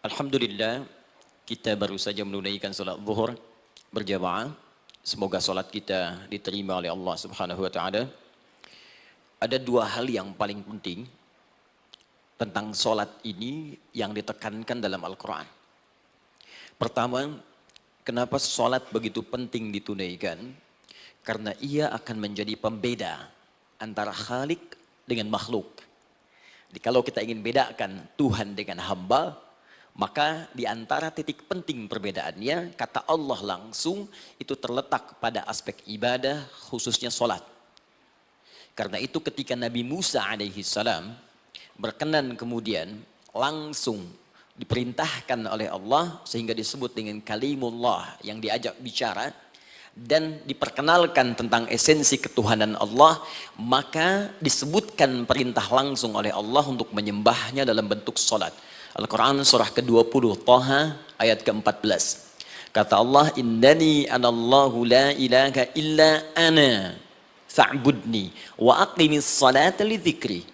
Alhamdulillah, kita baru saja menunaikan salat zuhur berjamaah. Semoga salat kita diterima oleh Allah Subhanahu wa taala. Ada dua hal yang paling penting tentang salat ini yang ditekankan dalam Al-Qur'an. Pertama, kenapa salat begitu penting ditunaikan? Karena ia akan menjadi pembeda antara Khalik dengan makhluk. Jadi kalau kita ingin bedakan Tuhan dengan hamba, maka di antara titik penting perbedaannya, kata Allah langsung itu terletak pada aspek ibadah, khususnya sholat. Karena itu ketika Nabi Musa alaihi salam berkenan kemudian langsung diperintahkan oleh Allah sehingga disebut dengan kalimullah yang diajak bicara dan diperkenalkan tentang esensi ketuhanan Allah, maka disebutkan perintah langsung oleh Allah untuk menyembahnya dalam bentuk sholat. Al-Quran surah ke-20 Taha ayat ke-14. Kata Allah, innani anallahu la ilaha illa ana fa'budni wa aqimis salata li dzikri.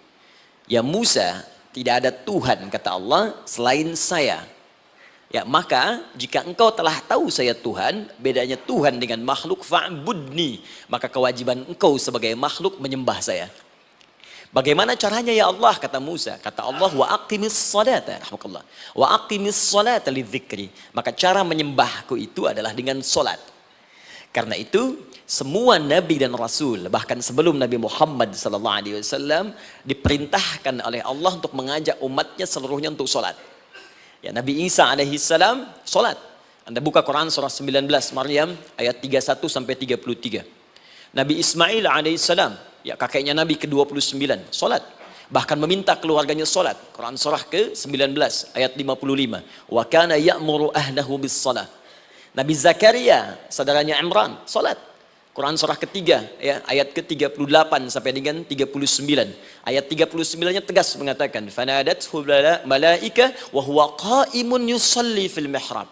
Ya Musa, tidak ada Tuhan kata Allah selain saya. Ya, maka jika engkau telah tahu saya Tuhan, bedanya Tuhan dengan makhluk, fa'budni, maka kewajiban engkau sebagai makhluk menyembah saya. Bagaimana caranya ya Allah, kata Musa? Kata Allah, wa aqimis salata, rahmatullah. Wa aqimis salata lidzikri. Maka cara menyembahku itu adalah dengan solat. Karena itu semua nabi dan rasul, bahkan sebelum Nabi Muhammad SAW diperintahkan oleh Allah untuk mengajak umatnya seluruhnya untuk solat. Ya, Nabi Isa alaihissalam solat. Anda buka Quran surah 19 Maryam ayat 31 sampai 33. Nabi Ismail alaihissalam, ya kakeknya Nabi ke-29, solat. Bahkan meminta keluarganya solat. Quran surah ke-19 ayat 55. Wa kana ya'muru ahlahu bis salah. Nabi Zakaria, saudaranya Imran, solat. Quran surah ketiga, ya, ayat ke-38 sampai dengan 39. Ayat 39-nya tegas mengatakan, fanadathu malaika wa huwa qa'imun yusalli fil mihrab.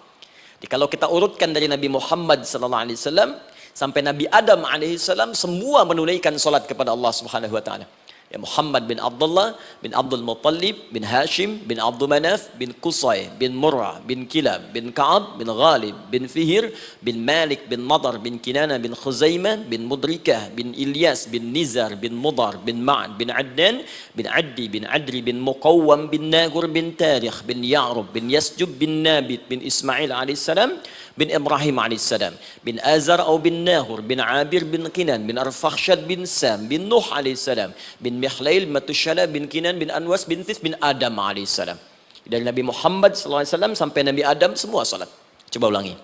Jadi kalau kita urutkan dari Nabi Muhammad SAW sampai Nabi Adam alaihissalam, semua menunaikan salat kepada Allah Subhanahu wa taala. Ya, Muhammad bin Abdullah bin Abdul Muttalib bin Hashim bin Abdul Manaf bin Qusay bin Murrah bin Kilab bin Ka'ab bin Ghalib bin Fihir bin Malik bin Nadar bin Kinana bin Khuzaimah bin Mudrikah bin Ilyas bin Nizar bin Mudar bin Ma'ad bin Adnan bin Addi bin Adri bin Muqawwam bin Nagur bin Tarikh bin Ya'rub bin Yasjub bin Nabit bin Ismail alaihissalam bin Ibrahim alaihissalam bin Azar atau bin Nahur bin Abir bin Kinan bin Arfakhshad bin Sam bin Nuh alaihissalam bin Mihlail Matushala bin Kinan bin Anwas bin This bin Adam alaihissalam. Dari Nabi Muhammad SAW sampai Nabi Adam semua salat. Coba ulangi.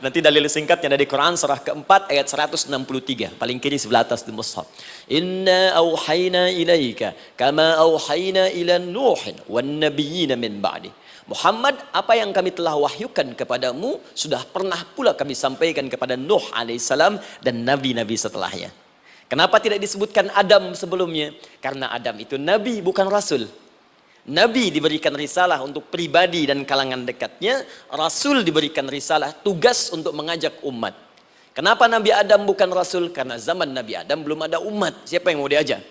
Nanti dalil singkatnya dari Quran surah keempat ayat 163 paling kiri sebelah atas di mushaf. Inna auhayna ilaika kama auhayna ila Nuhin wan nabiyyin min ba'di. Muhammad, apa yang kami telah wahyukan kepadamu sudah pernah pula kami sampaikan kepada Nuh alaihissalam dan nabi-nabi setelahnya. Kenapa tidak disebutkan Adam sebelumnya? Karena Adam itu nabi bukan rasul. Nabi diberikan risalah untuk pribadi dan kalangan dekatnya, rasul diberikan risalah tugas untuk mengajak umat. Kenapa Nabi Adam bukan rasul? Karena zaman Nabi Adam belum ada umat. Siapa yang mau diajak?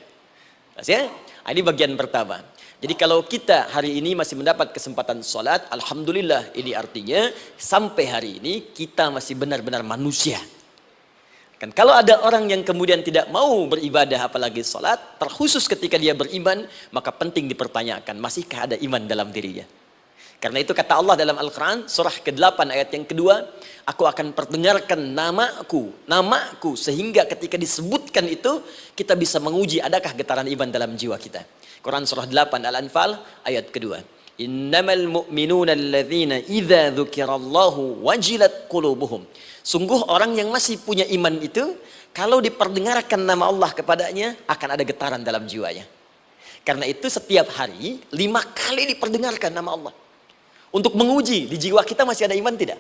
Ya? Ini bagian pertama. Jadi kalau kita hari ini masih mendapat kesempatan sholat, alhamdulillah, ini artinya sampai hari ini kita masih benar-benar manusia. Kan kalau ada orang yang kemudian tidak mau beribadah apalagi sholat, terkhusus ketika dia beriman, maka penting dipertanyakan, masihkah ada iman dalam dirinya? Karena itu kata Allah dalam Al-Quran, surah ke-8 ayat yang kedua, aku akan perdengarkan namaku, sehingga ketika disebutkan itu, kita bisa menguji adakah getaran iman dalam jiwa kita. Quran surah 8 Al-Anfal ayat kedua. Innamal mu'minuna alladzina idza dzukirallahu wajilat qulubuhum. Sungguh orang yang masih punya iman itu, kalau diperdengarkan nama Allah kepadanya, akan ada getaran dalam jiwanya. Karena itu setiap hari 5 kali diperdengarkan nama Allah. Untuk menguji di jiwa kita masih ada iman tidak?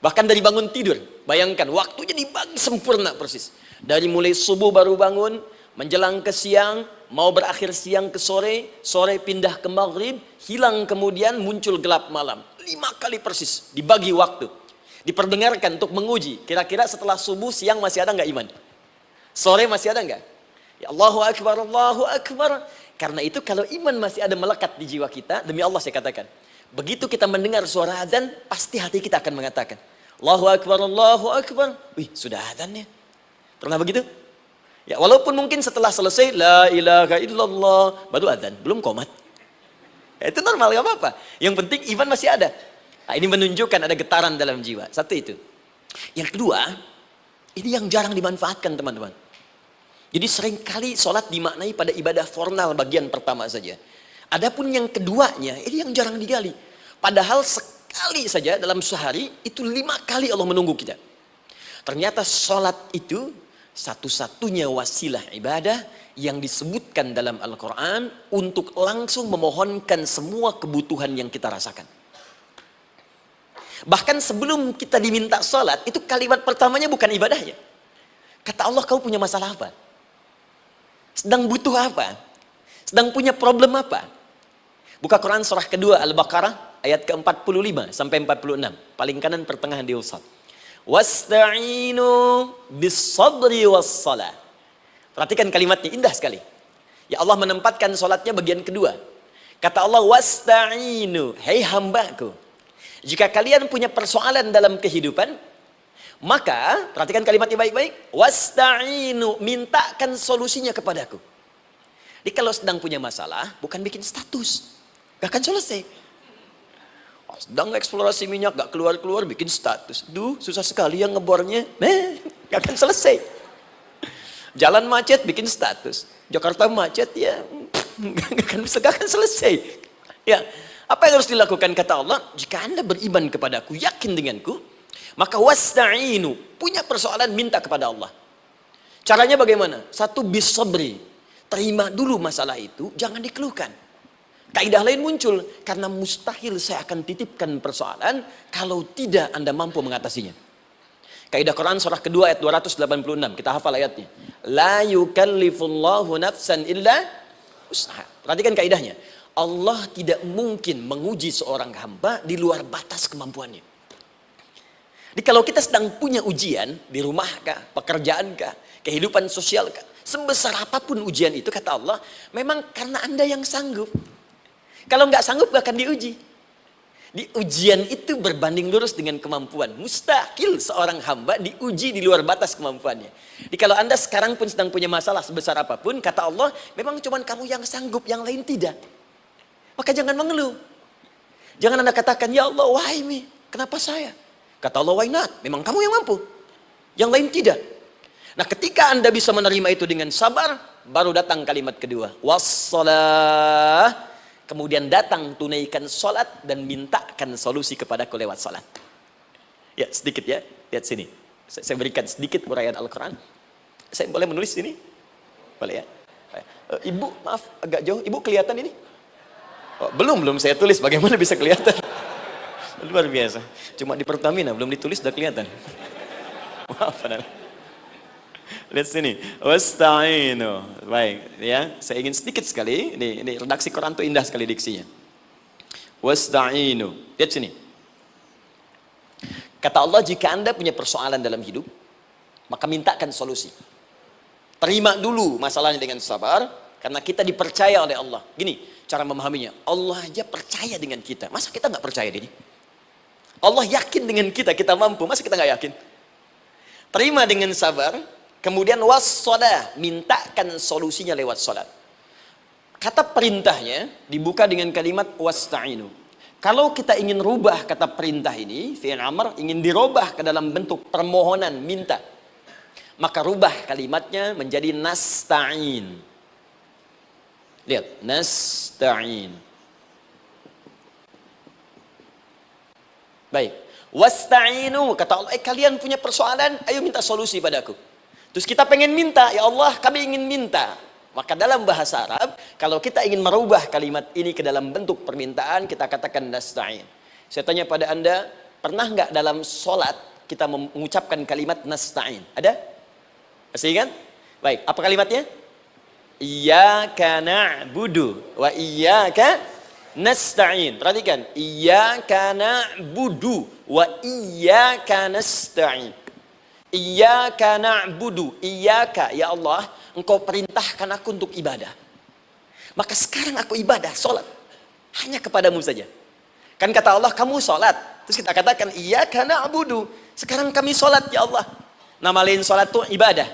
Bahkan dari bangun tidur, bayangkan waktunya dibagi sempurna persis. Dari mulai subuh baru bangun, menjelang ke siang, mau berakhir siang ke sore, sore pindah ke maghrib, hilang kemudian muncul gelap malam. 5 kali persis dibagi waktu. Diperdengarkan untuk menguji. Kira-kira setelah subuh siang masih ada nggak iman? Sore masih ada nggak? Ya Allahu Akbar, Allahu Akbar. Karena itu kalau iman masih ada melekat di jiwa kita, demi Allah saya katakan, begitu kita mendengar suara azan, pasti hati kita akan mengatakan, Allahu Akbar, Allahu Akbar. Wih, sudah azannya. Pernah begitu? Ya, walaupun mungkin setelah selesai, La ilaha illallah, baru azan, belum qomat. Ya, itu normal, gak apa-apa. Yang penting iman masih ada. Nah, ini menunjukkan ada getaran dalam jiwa. Satu itu. Yang kedua, ini yang jarang dimanfaatkan teman-teman. Jadi seringkali sholat dimaknai pada ibadah formal bagian pertama saja. Adapun yang keduanya, ini yang jarang digali. Padahal sekali saja dalam sehari, itu 5 kali Allah menunggu kita. Ternyata sholat itu satu-satunya wasilah ibadah yang disebutkan dalam Al-Quran untuk langsung memohonkan semua kebutuhan yang kita rasakan. Bahkan sebelum kita diminta sholat, itu kalimat pertamanya bukan ibadahnya. Kata Allah, kau punya masalah apa? Sedang butuh apa? Sedang punya problem apa? Buka Quran surah kedua Al-Baqarah ayat ke-45 sampai 46. Paling kanan pertengahan di usad. Wasta'inu bis-sabri was-salah. Perhatikan kalimatnya, indah sekali. Ya Allah menempatkan sholatnya bagian kedua. Kata Allah, wasta'inu, hei hambaku. Jika kalian punya persoalan dalam kehidupan, maka, perhatikan kalimatnya baik-baik, wasta'inu, mintakan solusinya kepadaku. Jadi kalau sedang punya masalah, bukan bikin status. Gak akan selesai. Sedang eksplorasi minyak, gak keluar-keluar, bikin status. Duh, susah sekali yang ngebornya. Gak akan selesai. Jalan macet, bikin status. Jakarta macet, ya gak akan selesai. Ya, apa yang harus dilakukan kata Allah? Jika Anda beriman kepadaku, yakin denganku, maka wasta'inu, punya persoalan minta kepada Allah. Caranya bagaimana? Satu, bis-sabri, terima dulu masalah itu, jangan dikeluhkan. Kaidah lain muncul, karena mustahil saya akan titipkan persoalan kalau tidak Anda mampu mengatasinya. Kaidah Quran surah kedua ayat 286, kita hafal ayatnya. La yukallifullahu nafsan illa usaha. Perhatikan kaidahnya. Allah tidak mungkin menguji seorang hamba di luar batas kemampuannya. Jadi kalau kita sedang punya ujian di rumah kah, pekerjaan kah, kehidupan sosial kah, sebesar apapun ujian itu kata Allah, memang karena Anda yang sanggup. Kalau nggak sanggup gak akan diuji. Di ujian itu berbanding lurus dengan kemampuan. Mustahil seorang hamba diuji di luar batas kemampuannya. Jadi kalau Anda sekarang pun sedang punya masalah sebesar apapun, kata Allah, memang cuma kamu yang sanggup, yang lain tidak. Maka jangan mengeluh. Jangan Anda katakan, ya Allah, why me? Kenapa saya? Kata Allah, why not? Memang kamu yang mampu. Yang lain tidak. Nah, ketika Anda bisa menerima itu dengan sabar, baru datang kalimat kedua. Wassalah. Kemudian datang tunaikan sholat dan mintakan solusi kepadaku lewat sholat. Ya, sedikit ya. Lihat sini. Saya berikan sedikit uraian Al-Quran. Saya boleh menulis sini? Boleh ya? Ibu, maaf, agak jauh. Ibu kelihatan ini? Oh, belum saya tulis. Bagaimana bisa kelihatan? Luar biasa. Cuma di Pertamina belum ditulis udah kelihatan. Maaf. Lihat sini. Wasta'inu. Baik, ya. Saya ingin sedikit sekali. Ini redaksi Quran itu indah sekali diksinya. Wasta'inu. Lihat sini. Kata Allah, jika Anda punya persoalan dalam hidup, maka mintakan solusi. Terima dulu masalahnya dengan sabar, karena kita dipercaya oleh Allah. Gini cara memahaminya. Allah aja percaya dengan kita. Masa kita nggak percaya diri? Allah yakin dengan kita, kita mampu. Masa kita nggak yakin? Terima dengan sabar, kemudian wassalah, mintakan solusinya lewat salat. Kata perintahnya dibuka dengan kalimat wasta'inu. Kalau kita ingin rubah kata perintah ini, fi'il amr, ingin dirubah ke dalam bentuk permohonan, minta, maka rubah kalimatnya menjadi nasta'in. Lihat, nasta'in. Baik, wasta'inu, kata Allah, kalian punya persoalan, ayo minta solusi padaku. Terus kita pengen minta, ya Allah, kami ingin minta. Maka dalam bahasa Arab, kalau kita ingin merubah kalimat ini ke dalam bentuk permintaan, kita katakan nasta'in. Saya tanya pada Anda, pernah nggak dalam sholat kita mengucapkan kalimat nasta'in? Ada? Masih ingat? Baik, apa kalimatnya? Iyyaka na'budu wa iyyaka nasta'in. Perhatikan, iyyaka na'budu wa iyyaka nasta'in. Iyyaka na'budu, iyyaka, ya Allah, Engkau perintahkan aku untuk ibadah. Maka sekarang aku ibadah, sholat. Hanya kepadamu saja. Kan kata Allah, kamu sholat. Terus kita katakan, iyyaka na'budu. Sekarang kami sholat ya Allah. Nama lain sholat itu ibadah.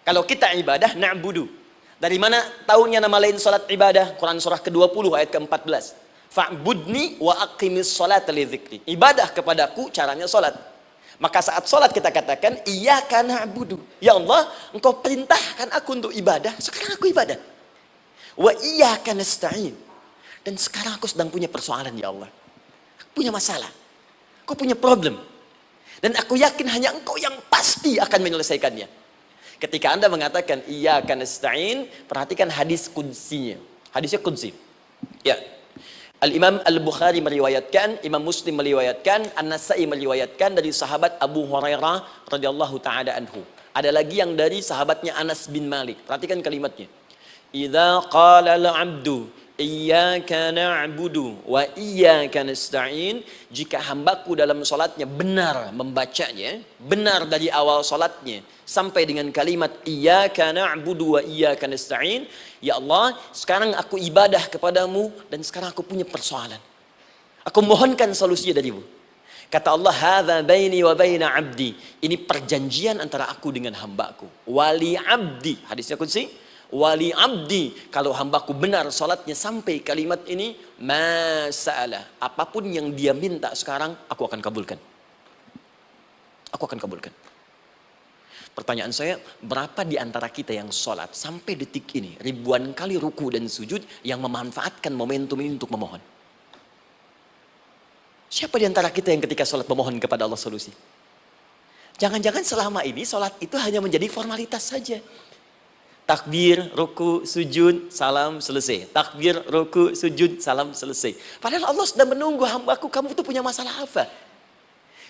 Kalau kita ibadah, na'budu. Dari mana tahunya nama lain sholat ibadah? Quran surah ke-20 ayat ke-14. Fa'budni wa aqimis sholat li dzikri. Ibadah kepadaku caranya sholat. Maka saat sholat kita katakan, iyyaka na'budu. Ya Allah, engkau perintahkan aku untuk ibadah. Sekarang aku ibadah. Wa iyyaka nasta'in. Dan sekarang aku sedang punya persoalan ya Allah. Aku punya masalah. Aku punya problem. Dan aku yakin hanya engkau yang pasti akan menyelesaikannya. Ketika Anda mengatakan iyyaka nasta'in, perhatikan hadis qudsinya. Hadisnya qudsi. Ya. Al-Imam Al-Bukhari meriwayatkan, Imam Muslim meriwayatkan, An-Nasa'i meriwayatkan dari sahabat Abu Hurairah radhiyallahu taala anhu. Ada lagi yang dari sahabatnya Anas bin Malik. Perhatikan kalimatnya. Idza qala al-'abdu iyyaka na'budu wa iyyaka nasta'in, jika hambaku dalam salatnya benar membacanya, benar dari awal salatnya sampai dengan kalimat iyyaka na'budu wa iyyaka nasta'in, ya Allah, sekarang aku ibadah kepadamu dan sekarang aku punya persoalan. Aku mohonkan solusinya darimu. Kata Allah, hadza baini wa baina 'abdi. Ini perjanjian antara aku dengan hambaku. Wali 'abdi, hadisnya qudsi. Wali abdi, kalau hambaku benar salatnya sampai kalimat ini, masalah, apapun yang dia minta sekarang, aku akan kabulkan. Aku akan kabulkan. Pertanyaan saya, berapa di antara kita yang salat sampai detik ini, ribuan kali ruku dan sujud, yang memanfaatkan momentum ini untuk memohon? Siapa di antara kita yang ketika salat memohon kepada Allah solusi? Jangan-jangan selama ini salat itu hanya menjadi formalitas saja. Takbir, ruku, sujud, salam, selesai. Takbir, ruku, sujud, salam, selesai. Padahal Allah sudah menunggu hambaku, kamu itu punya masalah apa?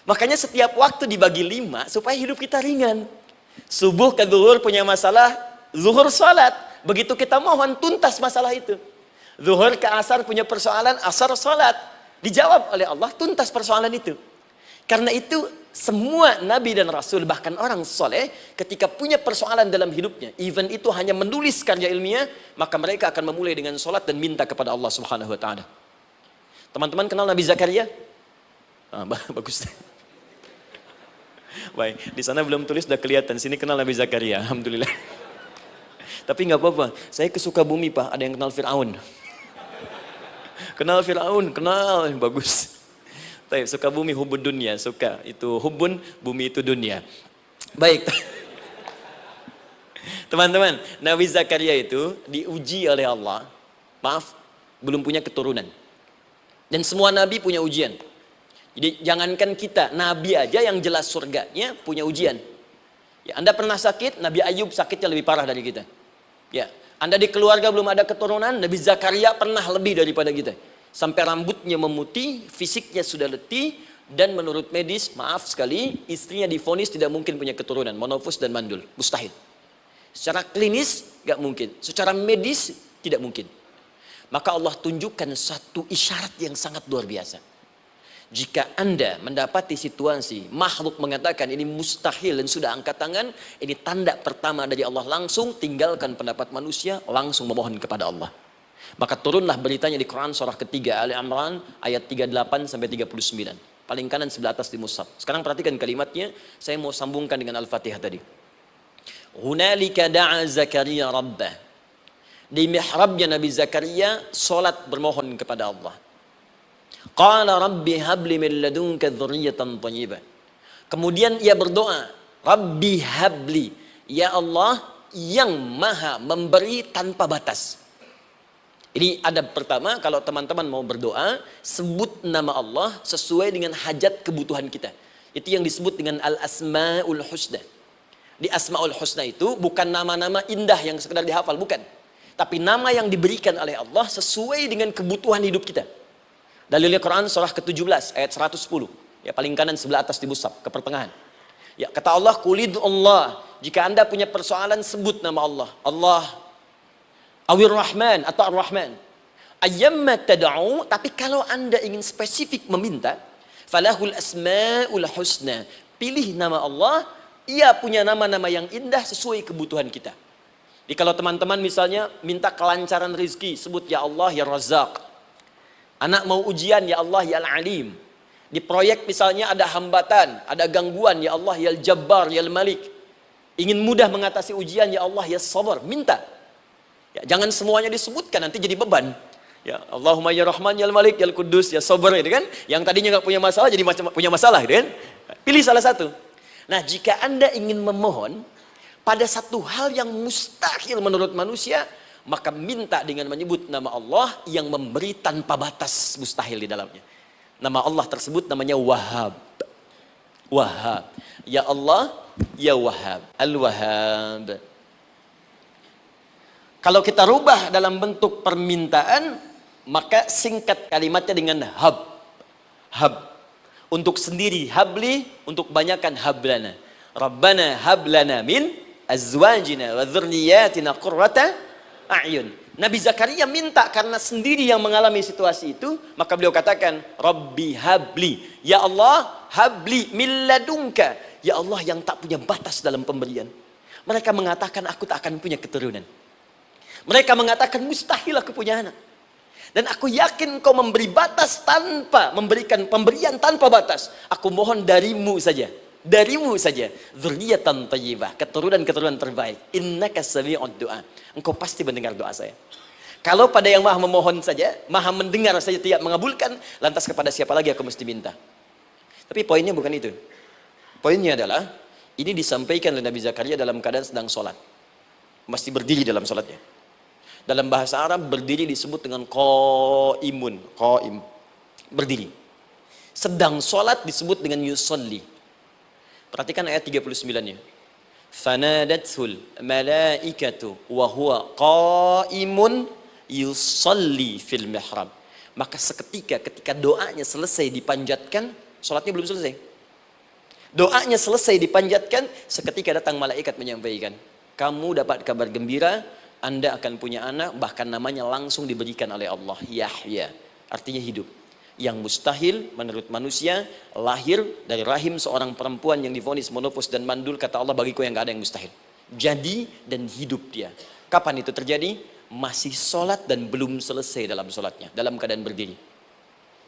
Makanya setiap waktu dibagi 5 supaya hidup kita ringan. Subuh ke zuhur punya masalah, zuhur salat. Begitu kita mohon, tuntas masalah itu. Zuhur ke asar punya persoalan, asar salat. Dijawab oleh Allah, tuntas persoalan itu. Karena itu semua nabi dan rasul, bahkan orang soleh, ketika punya persoalan dalam hidupnya, even itu hanya menulis karya ilmiah, maka mereka akan memulai dengan sholat dan minta kepada Allah Subhanahu Wa Taala. Teman-teman kenal Nabi Zakaria? Bagus. Baik, di sana belum tulis, sudah kelihatan. Sini kenal Nabi Zakaria, alhamdulillah. Tapi nggak apa-apa. Saya ke Sukabumi Pak, ada yang kenal Fir'aun. Kenal Fir'aun, kenal, bagus. Sukabumi hubun dunia, suka itu hubun, bumi itu dunia. Baik. Teman-teman, Nabi Zakaria itu diuji oleh Allah. Maaf, belum punya keturunan. Dan semua nabi punya ujian. Jadi jangankan kita, nabi aja yang jelas surganya punya ujian. Ya, Anda pernah sakit, Nabi Ayub sakitnya lebih parah dari kita. Ya, Anda di keluarga belum ada keturunan, Nabi Zakaria pernah lebih daripada kita. Sampai rambutnya memutih, fisiknya sudah letih, dan menurut medis, maaf sekali, istrinya divonis tidak mungkin punya keturunan, monofus dan mandul, mustahil. Secara klinis, gak mungkin. Secara medis, tidak mungkin. Maka Allah tunjukkan satu isyarat yang sangat luar biasa. Jika Anda mendapati situasi, makhluk mengatakan ini mustahil dan sudah angkat tangan, ini tanda pertama dari Allah, langsung tinggalkan pendapat manusia, langsung memohon kepada Allah. Maka turunlah beritanya di Quran surah ketiga Ali Imran ayat 38 sampai 39. Paling kanan sebelah atas di mushaf. Sekarang perhatikan kalimatnya, saya mau sambungkan dengan Al-Fatihah tadi. Hunalika da'a Zakaria rabbah. Di mihrabnya Nabi Zakaria salat bermohon kepada Allah. Qala rabbi habli min ladunka dzurriyyatan thayyibah. Kemudian ia berdoa, Rabbi habli, ya Allah yang maha memberi tanpa batas. Ini adab pertama, kalau teman-teman mau berdoa, sebut nama Allah sesuai dengan hajat kebutuhan kita. Itu yang disebut dengan Al-Asma'ul Husna. Di Asma'ul Husna itu bukan nama-nama indah yang sekedar dihafal, bukan. Tapi nama yang diberikan oleh Allah sesuai dengan kebutuhan hidup kita. Dalilnya Quran surah ke-17 ayat 110. Ya, paling kanan sebelah atas di mushaf, ke pertengahan. Ya, kata Allah, Qulid Allah. Jika Anda punya persoalan, sebut nama Allah. Allah Awir Rahman atau Ar-Rahman. Ayyamma tad'u, tapi kalau Anda ingin spesifik meminta, falahul asmaul husna. Pilih nama Allah, ia punya nama-nama yang indah sesuai kebutuhan kita. Jadi kalau teman-teman misalnya minta kelancaran rezeki, sebut ya Allah ya Razzaq. Anak mau ujian, ya Allah ya Al-Alim. Di proyek misalnya ada hambatan, ada gangguan, ya Allah ya Al-Jabbar ya Al-Malik. Ingin mudah mengatasi ujian, ya Allah ya Sabar. Minta. Ya, jangan semuanya disebutkan, nanti jadi beban. Ya Allahumma ya Rahman ya Al-Malik ya Al-Quddus ya Sabar, gitu kan. Yang tadinya nggak punya masalah jadi punya masalah, gitu kan. Pilih salah satu. Nah, jika Anda ingin memohon pada satu hal yang mustahil menurut manusia, maka minta dengan menyebut nama Allah yang memberi tanpa batas mustahil di dalamnya. Nama Allah tersebut namanya Wahhab. Wahhab. Ya Allah, ya Wahhab. Al-Wahhab. Kalau kita rubah dalam bentuk permintaan, maka singkat kalimatnya dengan hab. Hab. Untuk sendiri habli, untuk banyakkan hablana. Rabbana hablana min azwajina wa dzurriyyatina qurrata a'yun. Nabi Zakaria minta karena sendiri yang mengalami situasi itu, maka beliau katakan, Rabbi habli, ya Allah, habli min ladunka, ya Allah yang tak punya batas dalam pemberian. Mereka mengatakan aku tak akan punya keturunan. Mereka mengatakan mustahil aku punya anak. Dan aku yakin kau memberi batas tanpa memberikan pemberian tanpa batas. Aku mohon darimu saja. Darimu saja. Dzurriyyatan thayyibah, keturunan-keturunan terbaik. Innaka sami'ud du'a. Engkau pasti mendengar doa saya. Kalau pada yang maha memohon saja, maha mendengar saja tidak mengabulkan, lantas kepada siapa lagi aku mesti minta? Tapi poinnya bukan itu. Poinnya adalah, ini disampaikan oleh Nabi Zakaria dalam keadaan sedang sholat. Masih berdiri dalam sholatnya. Dalam bahasa Arab, berdiri disebut dengan qaimun. Qaim. Berdiri. Sedang sholat disebut dengan yusolli. Perhatikan ayat 39-nya. Fanadathul malaikatu wa huwa qaimun yusolli fil mihrab. Maka seketika ketika doanya selesai dipanjatkan, sholatnya belum selesai. Doanya selesai dipanjatkan, seketika datang malaikat menyampaikan, kamu dapat kabar gembira, Anda akan punya anak, bahkan namanya langsung diberikan oleh Allah, Yahya. Artinya hidup. Yang mustahil menurut manusia, lahir dari rahim seorang perempuan yang divonis monopos dan mandul, kata Allah, bagiku yang gak ada yang mustahil. Jadi dan hidup dia. Kapan itu terjadi? Masih sholat dan belum selesai dalam sholatnya, dalam keadaan berdiri.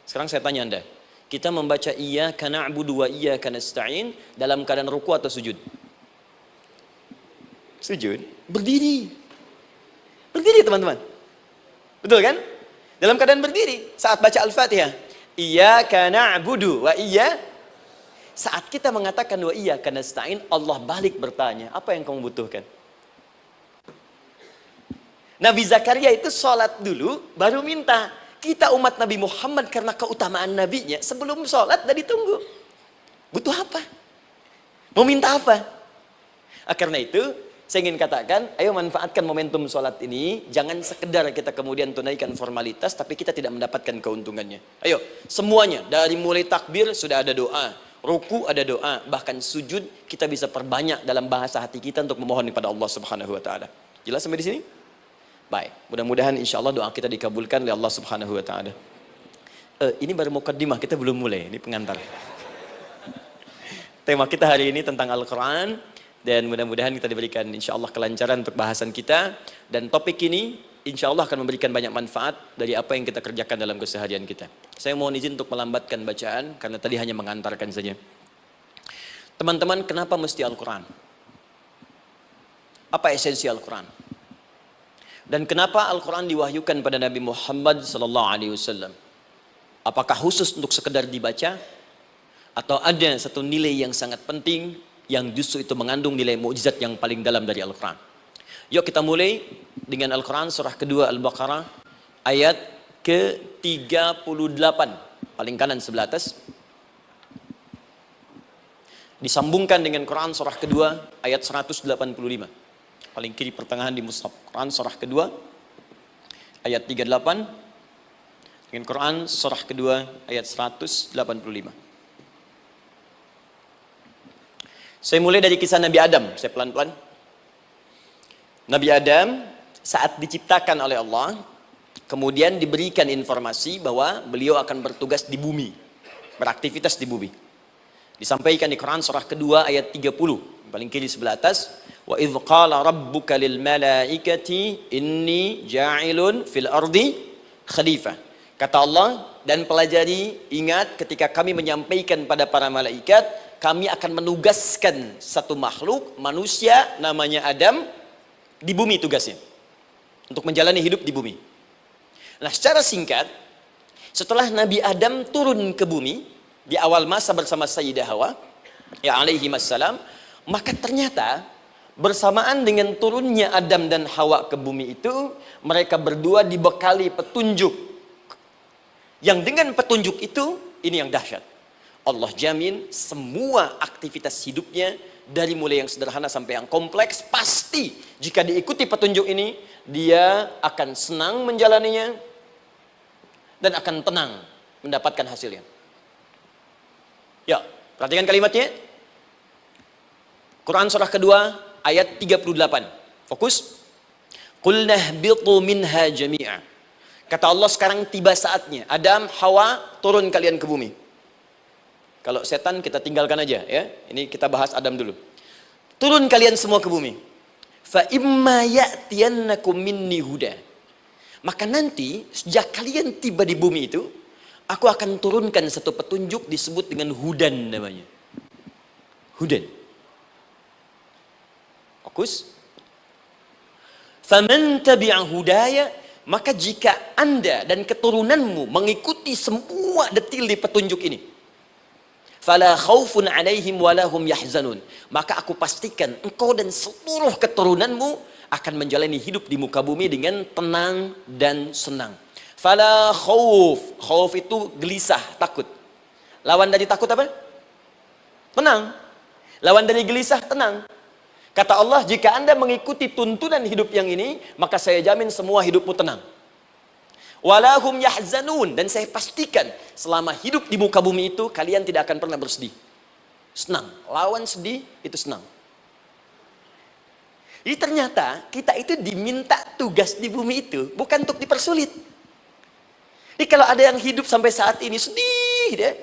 Sekarang saya tanya Anda, kita membaca iyyaka na'budu wa iyyaka nasta'in dalam keadaan ruku atau sujud? Sujud. Berdiri. Berdiri teman-teman. Betul kan? Dalam keadaan berdiri saat baca Al-Fatihah. Iyyaka na'budu wa iyyaka. Saat kita mengatakan wa iyyaka nasta'in, Allah balik bertanya, apa yang kamu butuhkan? Nabi Zakaria itu sholat dulu baru minta. Kita umat Nabi Muhammad karena keutamaan nabinya, sebelum sholat dah ditunggu. Butuh apa? Mau minta apa? Karena itu saya ingin katakan, ayo manfaatkan momentum sholat ini. Jangan sekedar kita kemudian tunaikan formalitas, tapi kita tidak mendapatkan keuntungannya. Ayo, semuanya. Dari mulai takbir sudah ada doa. Ruku ada doa. Bahkan sujud kita bisa perbanyak dalam bahasa hati kita untuk memohon kepada Allah Subhanahu Wa Taala. Jelas sampai di sini? Baik. Mudah-mudahan insya Allah doa kita dikabulkan oleh Allah Subhanahu Wa Taala. Ini baru mukaddimah, kita belum mulai. Ini pengantar. Tema kita hari ini tentang Al-Quran. Dan mudah-mudahan kita diberikan insya Allah kelancaran untuk bahasan kita. Dan topik ini insya Allah akan memberikan banyak manfaat dari apa yang kita kerjakan dalam keseharian kita. Saya mohon izin untuk melambatkan bacaan karena tadi hanya mengantarkan saja. Teman-teman, kenapa mesti Al-Quran? Apa esensi Al-Quran? Dan kenapa Al-Quran diwahyukan pada Nabi Muhammad SAW? Apakah khusus untuk sekedar dibaca? Atau ada satu nilai yang sangat penting yang justru itu mengandung nilai mukjizat yang paling dalam dari Al-Quran? Yuk kita mulai dengan Al-Quran surah kedua Al-Baqarah ayat ke-38, paling kanan sebelah atas. Disambungkan dengan Quran surah kedua ayat 185, paling kiri pertengahan di mushaf. Quran surah kedua ayat 38 dengan Quran surah kedua ayat 185. Saya mulai dari kisah Nabi Adam, saya pelan-pelan. Nabi Adam saat diciptakan oleh Allah, kemudian diberikan informasi bahwa beliau akan bertugas di bumi, beraktivitas di bumi. Disampaikan di Quran surah kedua ayat 30, paling kiri sebelah atas. Wa idh qala rabbuka lil malaikati inni ja'ilun fil ardi khalifah. Kata Allah, dan pelajari, ingat ketika kami menyampaikan pada para malaikat, kami akan menugaskan satu makhluk, manusia namanya Adam, di bumi tugasnya. Untuk menjalani hidup di bumi. Nah, secara singkat, setelah Nabi Adam turun ke bumi, di awal masa bersama Sayyidah Hawa, ya alaihi wassalam, maka ternyata bersamaan dengan turunnya Adam dan Hawa ke bumi itu, mereka berdua dibekali petunjuk. Yang dengan petunjuk itu, ini yang dahsyat. Allah jamin semua aktivitas hidupnya, dari mulai yang sederhana sampai yang kompleks, pasti jika diikuti petunjuk ini, dia akan senang menjalaninya, dan akan tenang mendapatkan hasilnya. Ya, perhatikan kalimatnya. Quran surah kedua, ayat 38. Fokus. Qul nahbitu minha jami'a. Kata Allah, sekarang tiba saatnya. Adam, Hawa, turun kalian ke bumi. Kalau setan kita tinggalkan aja ya. Ini kita bahas Adam dulu. Turun kalian semua ke bumi. Fa imma ya'tiyannakum minni huda. Maka nanti sejak kalian tiba di bumi itu, aku akan turunkan satu petunjuk disebut dengan hudan namanya. Hudan. Fokus. Faman tabi'a hudaya, maka jika Anda dan keturunanmu mengikuti semua detil di petunjuk ini, fala khaufun 'alaihim wa lahum yahzanun, maka aku pastikan engkau dan seluruh keturunanmu akan menjalani hidup di muka bumi dengan tenang dan senang. Fala khauf. Khauf itu gelisah, takut. Lawan dari takut apa? Tenang. Lawan dari gelisah, tenang. Kata Allah, jika Anda mengikuti tuntunan hidup yang ini, maka saya jamin semua hidupmu tenang. Walahum yahzanun. Dan saya pastikan selama hidup di muka bumi itu, kalian tidak akan pernah bersedih. Senang. Lawan sedih, itu senang. Jadi ternyata kita itu diminta tugas di bumi itu bukan untuk dipersulit. Jadi kalau ada yang hidup sampai saat ini sedih deh,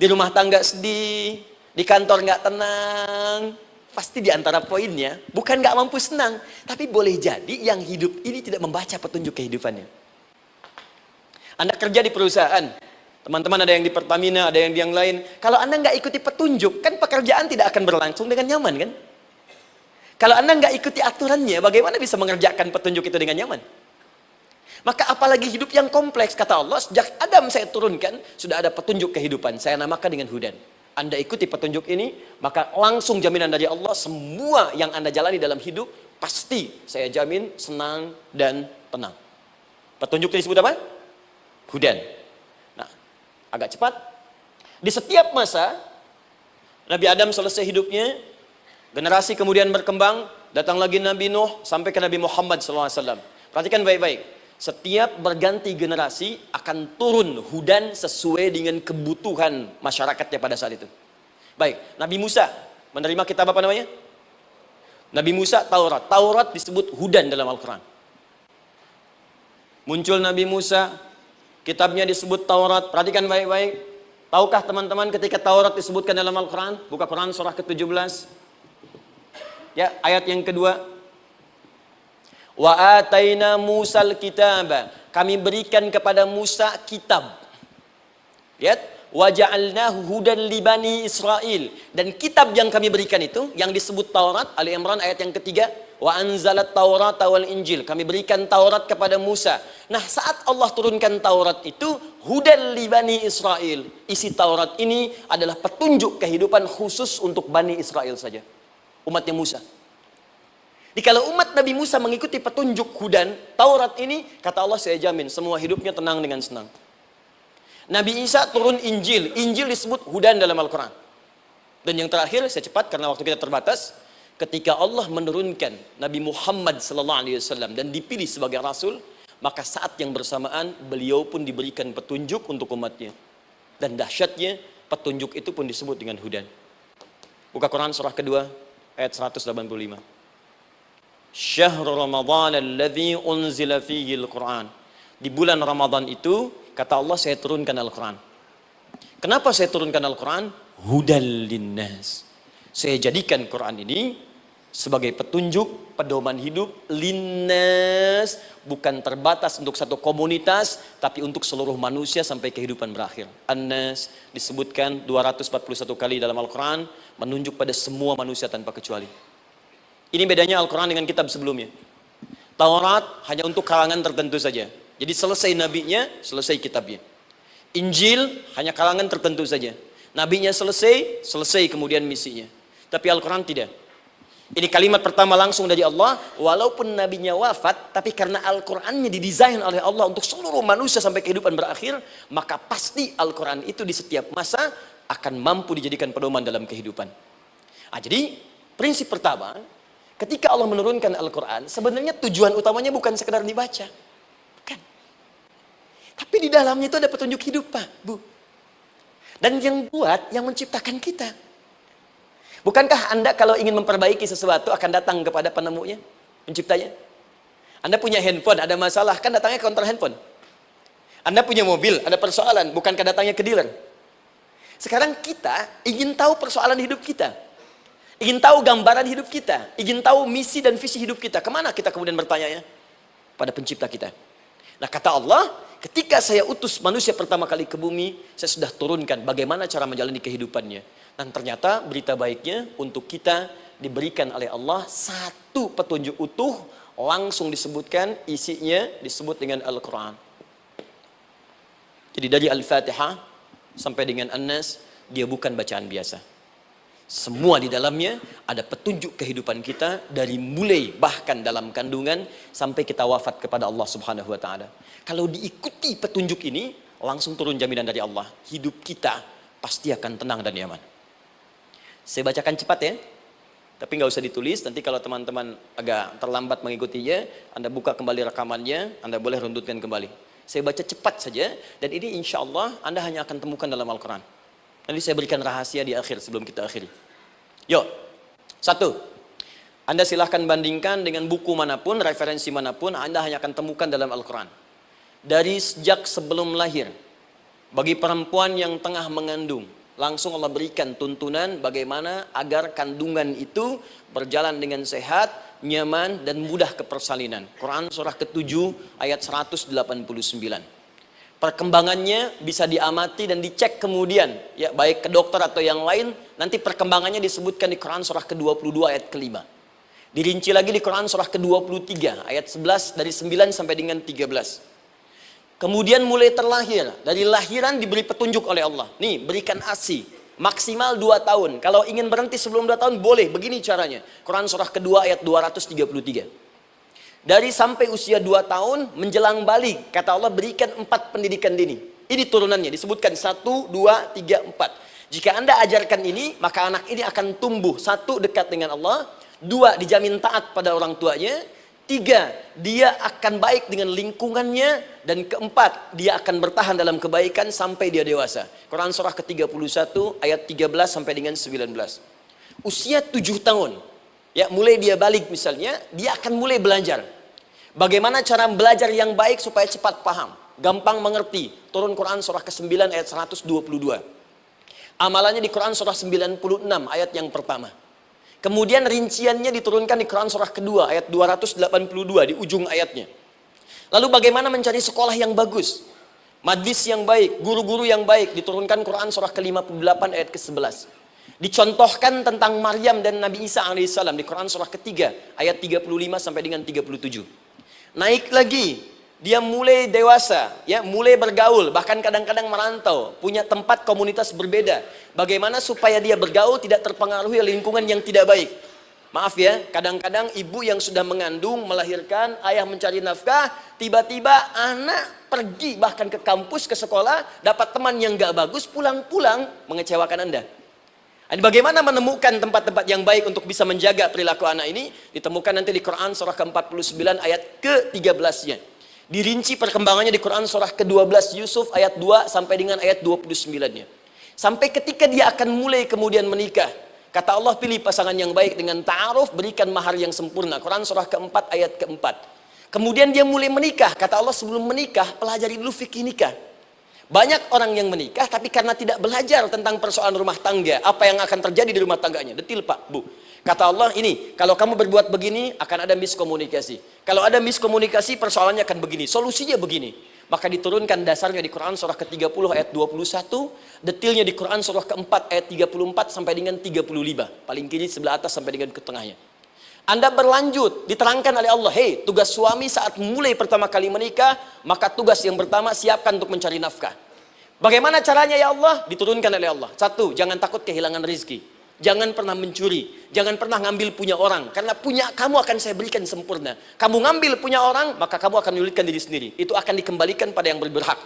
di rumah tangga sedih, di kantor nggak tenang, pasti di antara poinnya bukan nggak mampu senang, tapi boleh jadi yang hidup ini tidak membaca petunjuk kehidupannya. Anda kerja di perusahaan, teman-teman ada yang di Pertamina, ada yang di yang lain. Kalau Anda nggak ikuti petunjuk, kan pekerjaan tidak akan berlangsung dengan nyaman kan? Kalau Anda nggak ikuti aturannya, bagaimana bisa mengerjakan petunjuk itu dengan nyaman? Maka apalagi hidup yang kompleks, kata Allah, sejak Adam saya turunkan, sudah ada petunjuk kehidupan. Saya namakan dengan hudan. Anda ikuti petunjuk ini, maka langsung jaminan dari Allah, semua yang Anda jalani dalam hidup, pasti saya jamin senang dan tenang. Petunjuk ini disebut apa? Hudan. Nah, agak cepat. Di setiap masa, Nabi Adam selesai hidupnya, generasi kemudian berkembang, datang lagi Nabi Nuh, sampai ke Nabi Muhammad SAW. Perhatikan baik-baik. Setiap berganti generasi akan turun hudan sesuai dengan kebutuhan masyarakatnya pada saat itu. Baik, Nabi Musa menerima kitab apa namanya? Nabi Musa, Taurat. Taurat disebut hudan dalam Al-Quran. Muncul Nabi Musa, kitabnya disebut Taurat. Perhatikan baik-baik. Tahukah teman-teman ketika Taurat disebutkan dalam Al-Quran? Buka Quran surah ke-17. Ya, ayat yang kedua. Wa ataina Musal kitaba. Kami berikan kepada Musa kitab. Lihat, wa ja'alnahu hudan li bani Israil. Dan kitab yang kami berikan itu, yang disebut Taurat, Ali Imran ayat yang ketiga, wa anzalat Taurat wal Injil. Kami berikan Taurat kepada Musa. Nah, saat Allah turunkan Taurat itu, hudan li bani Israil. Isi Taurat ini adalah petunjuk kehidupan khusus untuk Bani Israel saja. Umatnya Musa. Jadi kalau umat Nabi Musa mengikuti petunjuk hudan, Taurat ini, kata Allah, saya jamin semua hidupnya tenang dengan senang. Nabi Isa turun Injil. Injil disebut hudan dalam Al-Quran. Dan yang terakhir, saya cepat karena waktu kita terbatas, ketika Allah menurunkan Nabi Muhammad SAW dan dipilih sebagai Rasul, maka saat yang bersamaan beliau pun diberikan petunjuk untuk umatnya. Dan dahsyatnya, petunjuk itu pun disebut dengan hudan. Buka Quran surah kedua, ayat 185. Syahrul Ramadan alladzi unzila fihi al-Quran. Di bulan Ramadan itu, kata Allah, saya turunkan Al-Quran. Kenapa saya turunkan Al-Quran? Hudal linnas. Saya jadikan Quran ini sebagai petunjuk, pedoman hidup, linnas, bukan terbatas untuk satu komunitas, tapi untuk seluruh manusia sampai kehidupan berakhir. An-Nas disebutkan 241 kali dalam Al-Quran, menunjuk pada semua manusia tanpa kecuali. Ini bedanya Al-Quran dengan kitab sebelumnya. Taurat hanya untuk kalangan tertentu saja. Jadi selesai nabinya, selesai kitabnya. Injil hanya kalangan tertentu saja. Nabinya selesai, selesai kemudian misinya. Tapi Al-Quran tidak. Ini kalimat pertama langsung dari Allah, walaupun nabinya wafat, tapi karena Al-Qurannya didesain oleh Allah untuk seluruh manusia sampai kehidupan berakhir, maka pasti Al-Quran itu di setiap masa akan mampu dijadikan pedoman dalam kehidupan. Nah, jadi prinsip pertama, ketika Allah menurunkan Al-Quran, sebenarnya tujuan utamanya bukan sekedar dibaca. Bukan. Tapi di dalamnya itu ada petunjuk hidup, Pak, Bu. Dan yang buat, yang menciptakan kita. Bukankah Anda kalau ingin memperbaiki sesuatu akan datang kepada penemunya, penciptanya? Anda punya handphone, ada masalah, kan datangnya ke counter handphone. Anda punya mobil, ada persoalan, bukankah datangnya ke dealer? Sekarang kita ingin tahu persoalan hidup kita. Ingin tahu gambaran hidup kita. Ingin tahu misi dan visi hidup kita. Kemana kita kemudian bertanya? Pada pencipta kita. Nah, kata Allah, ketika saya utus manusia pertama kali ke bumi, saya sudah turunkan bagaimana cara menjalani kehidupannya. Dan ternyata berita baiknya untuk kita diberikan oleh Allah satu petunjuk utuh, langsung disebutkan, isinya disebut dengan Al-Quran. Jadi dari Al-Fatihah sampai dengan An-Nas, dia bukan bacaan biasa. Semua di dalamnya ada petunjuk kehidupan kita dari mulai bahkan dalam kandungan sampai kita wafat kepada Allah Subhanahu wa taala. Kalau diikuti petunjuk ini, langsung turun jaminan dari Allah. Hidup kita pasti akan tenang dan nyaman. Saya bacakan cepat ya. Tapi nggak usah ditulis, nanti kalau teman-teman agak terlambat mengikutinya, Anda buka kembali rekamannya, Anda boleh runtutkan kembali. Saya baca cepat saja, dan ini insya Allah Anda hanya akan temukan dalam Al-Quran. Nanti saya berikan rahasia di akhir sebelum kita akhiri. Yuk, satu, Anda silahkan bandingkan dengan buku manapun, referensi manapun, Anda hanya akan temukan dalam Al-Quran. Dari sejak sebelum lahir, bagi perempuan yang tengah mengandung, langsung Allah berikan tuntunan bagaimana agar kandungan itu berjalan dengan sehat, nyaman, dan mudah ke persalinan. Quran surah ke-7 ayat 189. Perkembangannya bisa diamati dan dicek kemudian, ya baik ke dokter atau yang lain, nanti perkembangannya disebutkan di Quran surah ke-22 ayat ke-5. Dirinci lagi di Quran surah ke-23 ayat 11 dari 9 sampai dengan 13. Kemudian mulai terlahir, dari lahiran diberi petunjuk oleh Allah. Nih, berikan ASI, maksimal 2 tahun. Kalau ingin berhenti sebelum 2 tahun, boleh, begini caranya. Quran surah kedua ayat 233. Dari sampai usia 2 tahun, menjelang balik, kata Allah berikan 4 pendidikan dini. Ini turunannya, disebutkan 1, 2, 3, 4. Jika Anda ajarkan ini, maka anak ini akan tumbuh. 1, dekat dengan Allah. 2, dijamin taat pada orang tuanya. 3, dia akan baik dengan lingkungannya. Dan 4, dia akan bertahan dalam kebaikan sampai dia dewasa. Quran surah ke-31 ayat 13 sampai dengan 19. Usia 7 tahun, ya mulai dia balik misalnya, dia akan mulai belajar. Bagaimana cara belajar yang baik supaya cepat paham, gampang mengerti. Turun Quran surah ke-9 ayat 122. Amalannya di Quran surah 96 ayat yang pertama. Kemudian rinciannya diturunkan di Quran surah kedua ayat 282 di ujung ayatnya. Lalu bagaimana mencari sekolah yang bagus, majlis yang baik, guru-guru yang baik, diturunkan Quran surah ke-58 ayat ke-11. Dicontohkan tentang Maryam dan Nabi Isa alaihissalam di Quran surah ketiga ayat 35 sampai dengan 37. Naik lagi, dia mulai dewasa, ya mulai bergaul, bahkan kadang-kadang merantau, punya tempat komunitas berbeda. Bagaimana supaya dia bergaul tidak terpengaruhi lingkungan yang tidak baik. Maaf ya, kadang-kadang ibu yang sudah mengandung, melahirkan, ayah mencari nafkah, tiba-tiba anak pergi bahkan ke kampus, ke sekolah, dapat teman yang gak bagus, pulang-pulang mengecewakan Anda. Bagaimana menemukan tempat-tempat yang baik untuk bisa menjaga perilaku anak ini? Ditemukan nanti di Quran surah ke-49 ayat ke-13-nya. Dirinci perkembangannya di Quran surah ke-12 Yusuf ayat 2 sampai dengan ayat 29-nya. Sampai ketika dia akan mulai kemudian menikah. Kata Allah, pilih pasangan yang baik dengan ta'aruf, berikan mahar yang sempurna. Quran surah ke-4 ayat ke-4. Kemudian dia mulai menikah. Kata Allah, sebelum menikah, pelajari dulu fikih nikah. Banyak orang yang menikah, tapi karena tidak belajar tentang persoalan rumah tangga, apa yang akan terjadi di rumah tangganya. Detil Pak, Bu. Kata Allah ini, kalau kamu berbuat begini akan ada miskomunikasi. Kalau ada miskomunikasi persoalannya akan begini, solusinya begini. Maka diturunkan dasarnya di Quran surah ke-30 ayat 21, detailnya di Quran surah ke-4 ayat 34 sampai dengan 35. Paling kiri sebelah atas sampai dengan ke tengahnya. Anda berlanjut, diterangkan oleh Allah, hei, tugas suami saat mulai pertama kali menikah, maka tugas yang pertama siapkan untuk mencari nafkah. Bagaimana caranya ya Allah? Diturunkan oleh Allah. Satu, jangan takut kehilangan rezeki. Jangan pernah mencuri, jangan pernah ngambil punya orang, karena punya kamu akan saya berikan sempurna. Kamu ngambil punya orang, maka kamu akan menyulitkan diri sendiri. Itu akan dikembalikan pada yang berhak.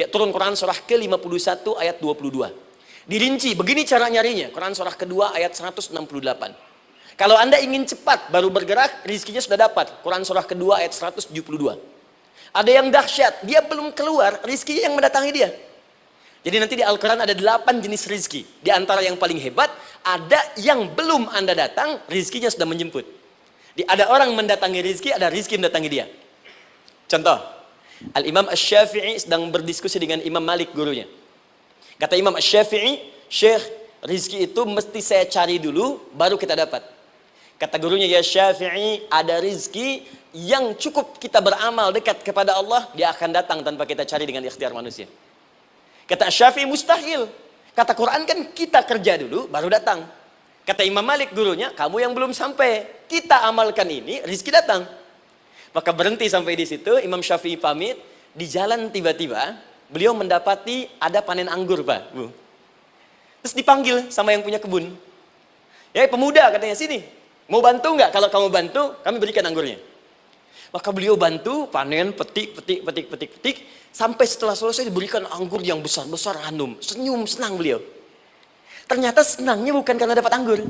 Ya, turun Quran surah ke-51 ayat 22. Dirinci, begini cara nyarinya. Quran surah kedua ayat 168. Kalau Anda ingin cepat baru bergerak, rizkinya sudah dapat. Quran surah kedua ayat 172. Ada yang dahsyat, dia belum keluar, rizkinya yang mendatangi dia. Jadi nanti di Al-Quran ada 8 jenis rizki. Di antara yang paling hebat, ada yang belum Anda datang, rizkinya sudah menjemput. Ada orang mendatangi rizki, ada rizki mendatangi dia. Contoh, Al-Imam Asy-Syafi'i sedang berdiskusi dengan Imam Malik gurunya. Kata Imam Asy-Syafi'i, Syekh, rizki itu mesti saya cari dulu, baru kita dapat. Kata gurunya, ya Syafi'i, ada rizki yang cukup kita beramal dekat kepada Allah, dia akan datang tanpa kita cari dengan ikhtiar manusia. Kata Syafi'i, mustahil. Kata Quran kan kita kerja dulu baru datang. Kata Imam Malik gurunya, kamu yang belum sampai, kita amalkan ini, rizki datang. Maka berhenti sampai di situ. Imam Syafi'i pamit. Di jalan tiba-tiba beliau mendapati ada panen anggur, Pak, Bu. Terus dipanggil sama yang punya kebun. Ya, pemuda katanya, sini, mau bantu nggak? Kalau kamu bantu, kami berikan anggurnya. Maka beliau bantu, panen, petik. Sampai setelah selesai diberikan anggur yang besar-besar, hanum. Senyum, senang beliau. Ternyata senangnya bukan karena dapat anggur.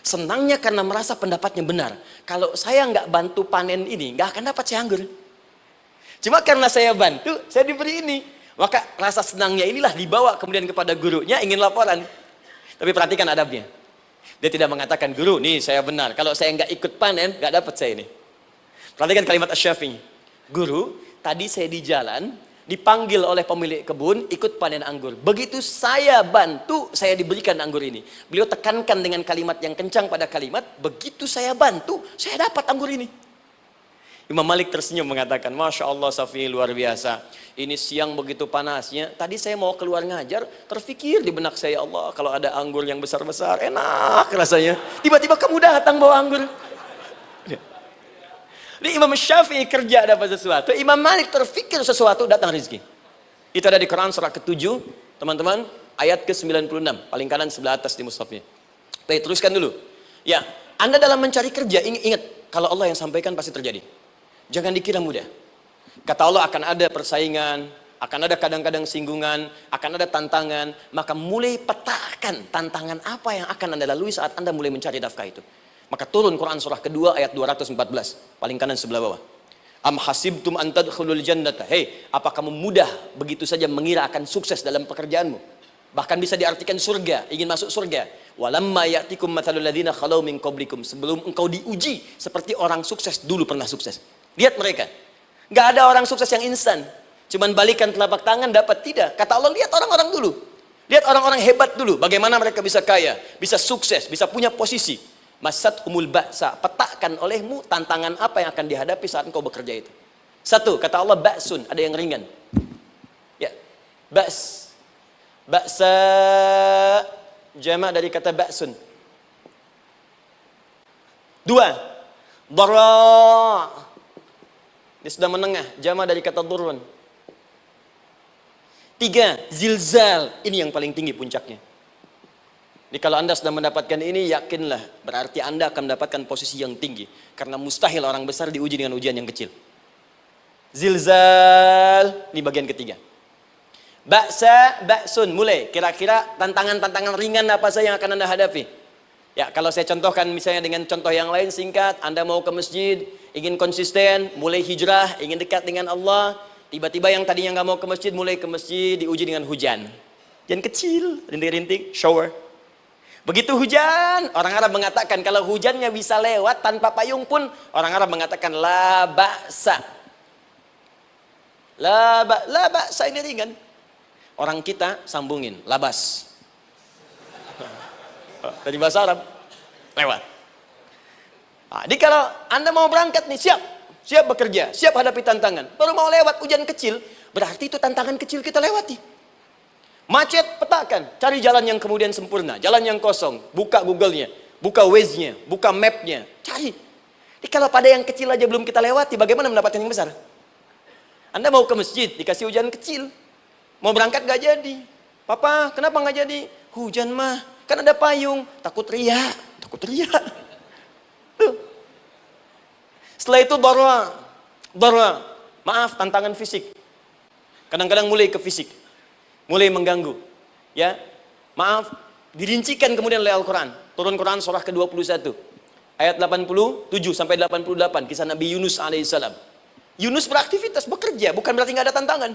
Senangnya karena merasa pendapatnya benar. Kalau saya nggak bantu panen ini, nggak akan dapat saya anggur. Cuma karena saya bantu, saya diberi ini. Maka rasa senangnya inilah dibawa kemudian kepada gurunya, ingin laporan. Tapi perhatikan adabnya. Dia tidak mengatakan, guru, nih saya benar. Kalau saya nggak ikut panen, nggak dapat saya ini. Perhatikan kalimat Asy-Syafi'i. Guru, tadi saya di jalan, dipanggil oleh pemilik kebun, ikut panen anggur. Begitu saya bantu, saya diberikan anggur ini. Beliau tekankan dengan kalimat yang kencang pada kalimat, begitu saya bantu, saya dapat anggur ini. Imam Malik tersenyum mengatakan, Masya Allah Syafi'i, luar biasa. Ini siang begitu panasnya, tadi saya mau keluar ngajar, terfikir di benak saya, Allah, kalau ada anggur yang besar-besar, enak rasanya. Tiba-tiba kamu datang bawa anggur. Jadi Imam Syafi'i kerja dapat sesuatu, Imam Malik terfikir sesuatu, datang rezeki. Itu ada di Quran surah ke-7, teman-teman, ayat ke-96, paling kanan sebelah atas di mushafnya. Baik, teruskan dulu. Ya, Anda dalam mencari kerja, ingat, kalau Allah yang sampaikan pasti terjadi. Jangan dikira mudah. Kata Allah akan ada persaingan, akan ada kadang-kadang singgungan, akan ada tantangan, maka mulai petakan tantangan apa yang akan Anda lalui saat Anda mulai mencari nafkah itu. Maka turun Quran surah kedua ayat 214, paling kanan sebelah bawah. Am hasibtum an tadkhulul jannata. Hei, apa kamu mudah begitu saja mengira akan sukses dalam pekerjaanmu? Bahkan bisa diartikan surga, ingin masuk surga. Walamma ya'tikum mathalul ladzina khalau min qablikum. Sebelum engkau diuji seperti orang sukses dulu pernah sukses. Lihat mereka. Enggak ada orang sukses yang instan. Cuman balikan telapak tangan dapat, tidak. Kata Allah, lihat orang-orang dulu. Lihat orang-orang hebat dulu, bagaimana mereka bisa kaya, bisa sukses, bisa punya posisi. Masat umul ba'sa, petakan olehmu tantangan apa yang akan dihadapi saat engkau bekerja itu. Satu, kata Allah, ba'sun, ada yang ringan. Ya, ba's. Ba'sa, jamak dari kata ba'sun. Dua, dara. Dia sudah menengah, jamak dari kata durun. Tiga, zilzal. Ini yang paling tinggi puncaknya. Jadi kalau Anda sudah mendapatkan ini, yakinlah, berarti Anda akan mendapatkan posisi yang tinggi. Karena mustahil orang besar diuji dengan ujian yang kecil. Zilzal, ini bagian ketiga. Ba'sa, ba'sun, mulai. Kira-kira tantangan-tantangan ringan apa saja yang akan Anda hadapi? Ya, kalau saya contohkan misalnya dengan contoh yang lain singkat, Anda mau ke masjid, ingin konsisten, mulai hijrah, ingin dekat dengan Allah, tiba-tiba yang tadinya nggak mau ke masjid, mulai ke masjid, diuji dengan hujan. Hujan kecil, rintik-rintik, shower. Begitu hujan, orang Arab mengatakan kalau hujannya bisa lewat tanpa payung pun, orang Arab mengatakan la ba'sa. La ba'sa ini ringan. Orang kita sambungin, labas. Dari bahasa Arab. lewat. Nah, jadi kalau Anda mau berangkat nih, siap bekerja, siap hadapi tantangan. Baru mau lewat hujan kecil, berarti itu tantangan kecil kita lewati. Macet, petakan, cari jalan yang kemudian sempurna, jalan yang kosong, buka Google-nya, buka Waze-nya, buka map-nya, cari. Jadi kalau pada yang kecil aja belum kita lewati, bagaimana mendapatkan yang besar? Anda mau ke masjid, dikasih hujan kecil, mau berangkat gak jadi. Papa, kenapa gak jadi? Hujan mah, kan ada payung, takut riak. Tuh. Setelah itu darwa, maaf, tantangan fisik. Kadang-kadang mulai ke fisik, mulai mengganggu. Ya, maaf, dirincikan kemudian oleh Al-Quran. Turun Quran surah ke-21, ayat 87 sampai 88, kisah Nabi Yunus alaihissalam. Yunus beraktivitas, bekerja, bukan berarti nggak ada tantangan.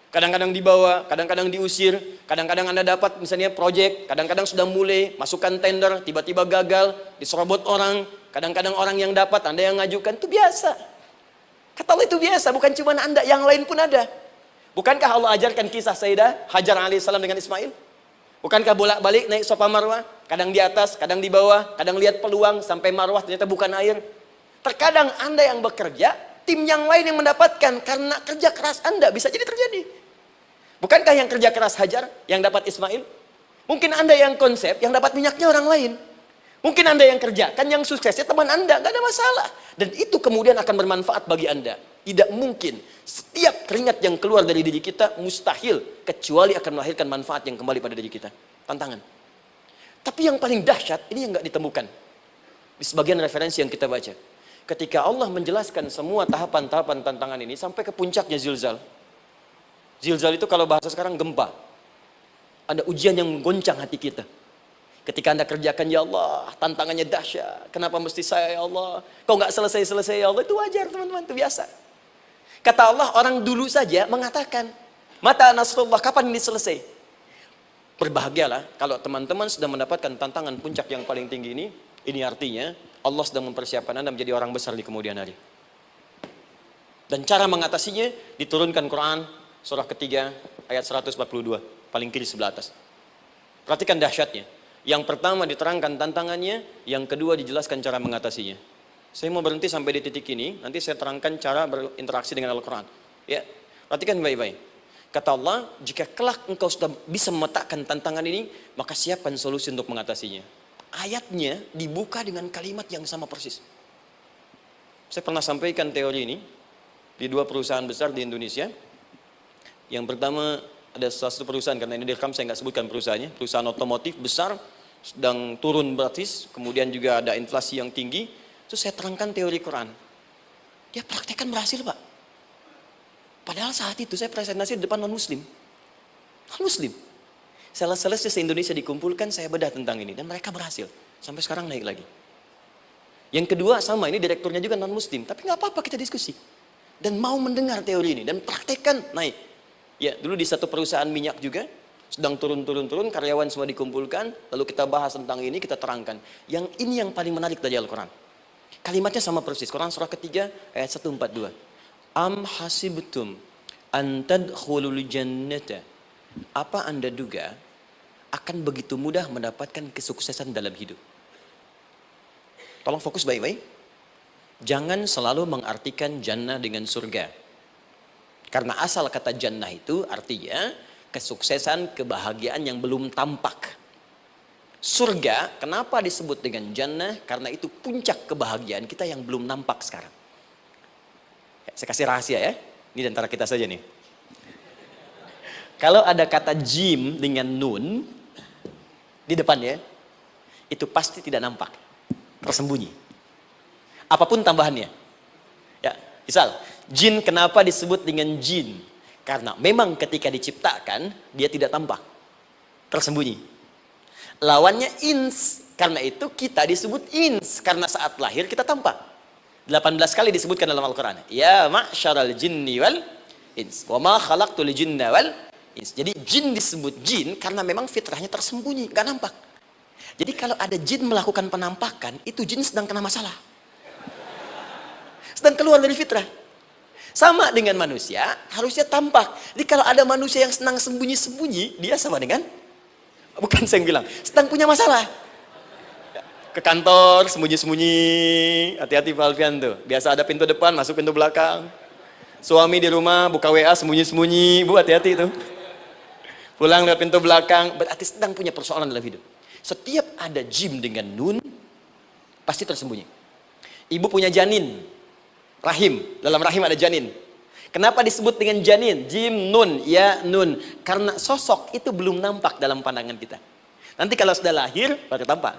Kadang-kadang dibawa, kadang-kadang diusir, kadang-kadang Anda dapat misalnya proyek, kadang-kadang sudah mulai masukkan tender, tiba-tiba gagal, diserobot orang, kadang-kadang orang yang dapat, Anda yang ngajukan, itu biasa. Kata Allah itu biasa, bukan cuma Anda, yang lain pun ada. Bukankah Allah ajarkan kisah Sayyidah Hajar alaihissalam dengan Ismail? Bukankah bolak-balik naik Safa Marwah, kadang di atas, kadang di bawah, kadang lihat peluang sampai Marwah ternyata bukan air. Terkadang Anda yang bekerja, tim yang lain yang mendapatkan karena kerja keras Anda bisa jadi terjadi. Bukankah yang kerja keras Hajar yang dapat Ismail? Mungkin Anda yang konsep yang dapat minyaknya orang lain. Mungkin Anda yang kerjakan yang suksesnya teman Anda, nggak ada masalah. Dan itu kemudian akan bermanfaat bagi Anda. Tidak mungkin setiap keringat yang keluar dari diri kita mustahil kecuali akan melahirkan manfaat yang kembali pada diri kita. Tantangan. Tapi yang paling dahsyat ini yang nggak ditemukan di sebagian referensi yang kita baca. Ketika Allah menjelaskan semua tahapan-tahapan tantangan ini sampai ke puncaknya zilzal. Zilzal itu kalau bahasa sekarang gempa. Ada ujian yang menggoncang hati kita. Ketika Anda kerjakan, ya Allah, tantangannya dahsyat. Kenapa mesti saya, ya Allah? Kok nggak selesai-selesai, ya Allah? Itu wajar, teman-teman, itu biasa. Kata Allah, orang dulu saja mengatakan, mata nasrullah, kapan ini selesai? Berbahagialah kalau teman-teman sudah mendapatkan tantangan puncak yang paling tinggi ini. Ini artinya Allah sedang mempersiapkan Anda menjadi orang besar di kemudian hari. Dan cara mengatasinya diturunkan Quran surah ketiga ayat 142, paling kiri sebelah atas. Perhatikan dahsyatnya. Yang pertama diterangkan tantangannya, yang kedua dijelaskan cara mengatasinya. Saya mau berhenti sampai di titik ini, nanti saya terangkan cara berinteraksi dengan Al-Quran. Ya, perhatikan baik-baik. Kata Allah, jika kelak engkau sudah bisa memetakan tantangan ini, maka siapkan solusi untuk mengatasinya. Ayatnya dibuka dengan kalimat yang sama persis. Saya pernah sampaikan teori ini di dua perusahaan besar di Indonesia. Yang pertama ada salah satu perusahaan, karena ini direkam saya nggak sebutkan perusahaannya, perusahaan otomotif besar, sedang turun gratis, kemudian juga ada inflasi yang tinggi. Terus saya terangkan teori Quran. Dia praktekkan berhasil, Pak. Padahal saat itu saya presentasi di depan non-muslim. Non-muslim. Sales-sales se-Indonesia dikumpulkan, saya bedah tentang ini. Dan mereka berhasil. Sampai sekarang naik lagi. Yang kedua sama, ini direkturnya juga non-muslim. Tapi nggak apa-apa kita diskusi. Dan mau mendengar teori ini. Dan praktekkan, naik. Ya, dulu di satu perusahaan minyak juga. Sedang turun-turun, karyawan semua dikumpulkan. Lalu kita bahas tentang ini, kita terangkan. Yang ini yang paling menarik dari Al-Quran. Kalimatnya sama persis. Quran surah ketiga ayat 142. Am hasibtum an tadkhulul jannata. Apa Anda duga akan begitu mudah mendapatkan kesuksesan dalam hidup? Tolong fokus baik-baik. Jangan selalu mengartikan jannah dengan surga. Karena asal kata jannah itu artinya kesuksesan, kebahagiaan yang belum tampak. Surga, kenapa disebut dengan jannah? Karena itu puncak kebahagiaan kita yang belum nampak sekarang. Saya kasih rahasia ya, ini antara kita saja nih. Kalau ada kata jim dengan nun di depannya, itu pasti tidak nampak, tersembunyi. Apapun tambahannya. Ya, misal, jin kenapa disebut dengan jin? Karena memang ketika diciptakan, dia tidak tampak, tersembunyi. Lawannya ins, karena itu kita disebut ins, karena saat lahir kita tampak. 18 kali disebutkan dalam Al-Quran. Ya ma'syaral jinni wal ins, wa ma khalaqtul jinna wal ins. Jadi jin disebut jin karena memang fitrahnya tersembunyi, nggak nampak. Jadi kalau ada jin melakukan penampakan, itu jin sedang kena masalah. Sedang keluar dari fitrah. Sama dengan manusia, harusnya tampak. Jadi kalau ada manusia yang senang sembunyi-sembunyi, dia sama dengan, bukan saya yang bilang, sedang punya masalah. Ke kantor, sembunyi-sembunyi. Hati-hati Pak Alfian tuh. Biasa ada pintu depan, masuk pintu belakang. Suami di rumah, buka WA, sembunyi-sembunyi. Bu, hati-hati tuh. Pulang lewat pintu belakang. Berarti sedang punya persoalan dalam hidup. Setiap ada jim dengan nun, pasti tersembunyi. Ibu punya janin. Rahim. Dalam rahim ada janin. Kenapa disebut dengan janin? Jim, nun, ya, nun. Karena sosok itu belum nampak dalam pandangan kita. Nanti kalau sudah lahir, baru tampak.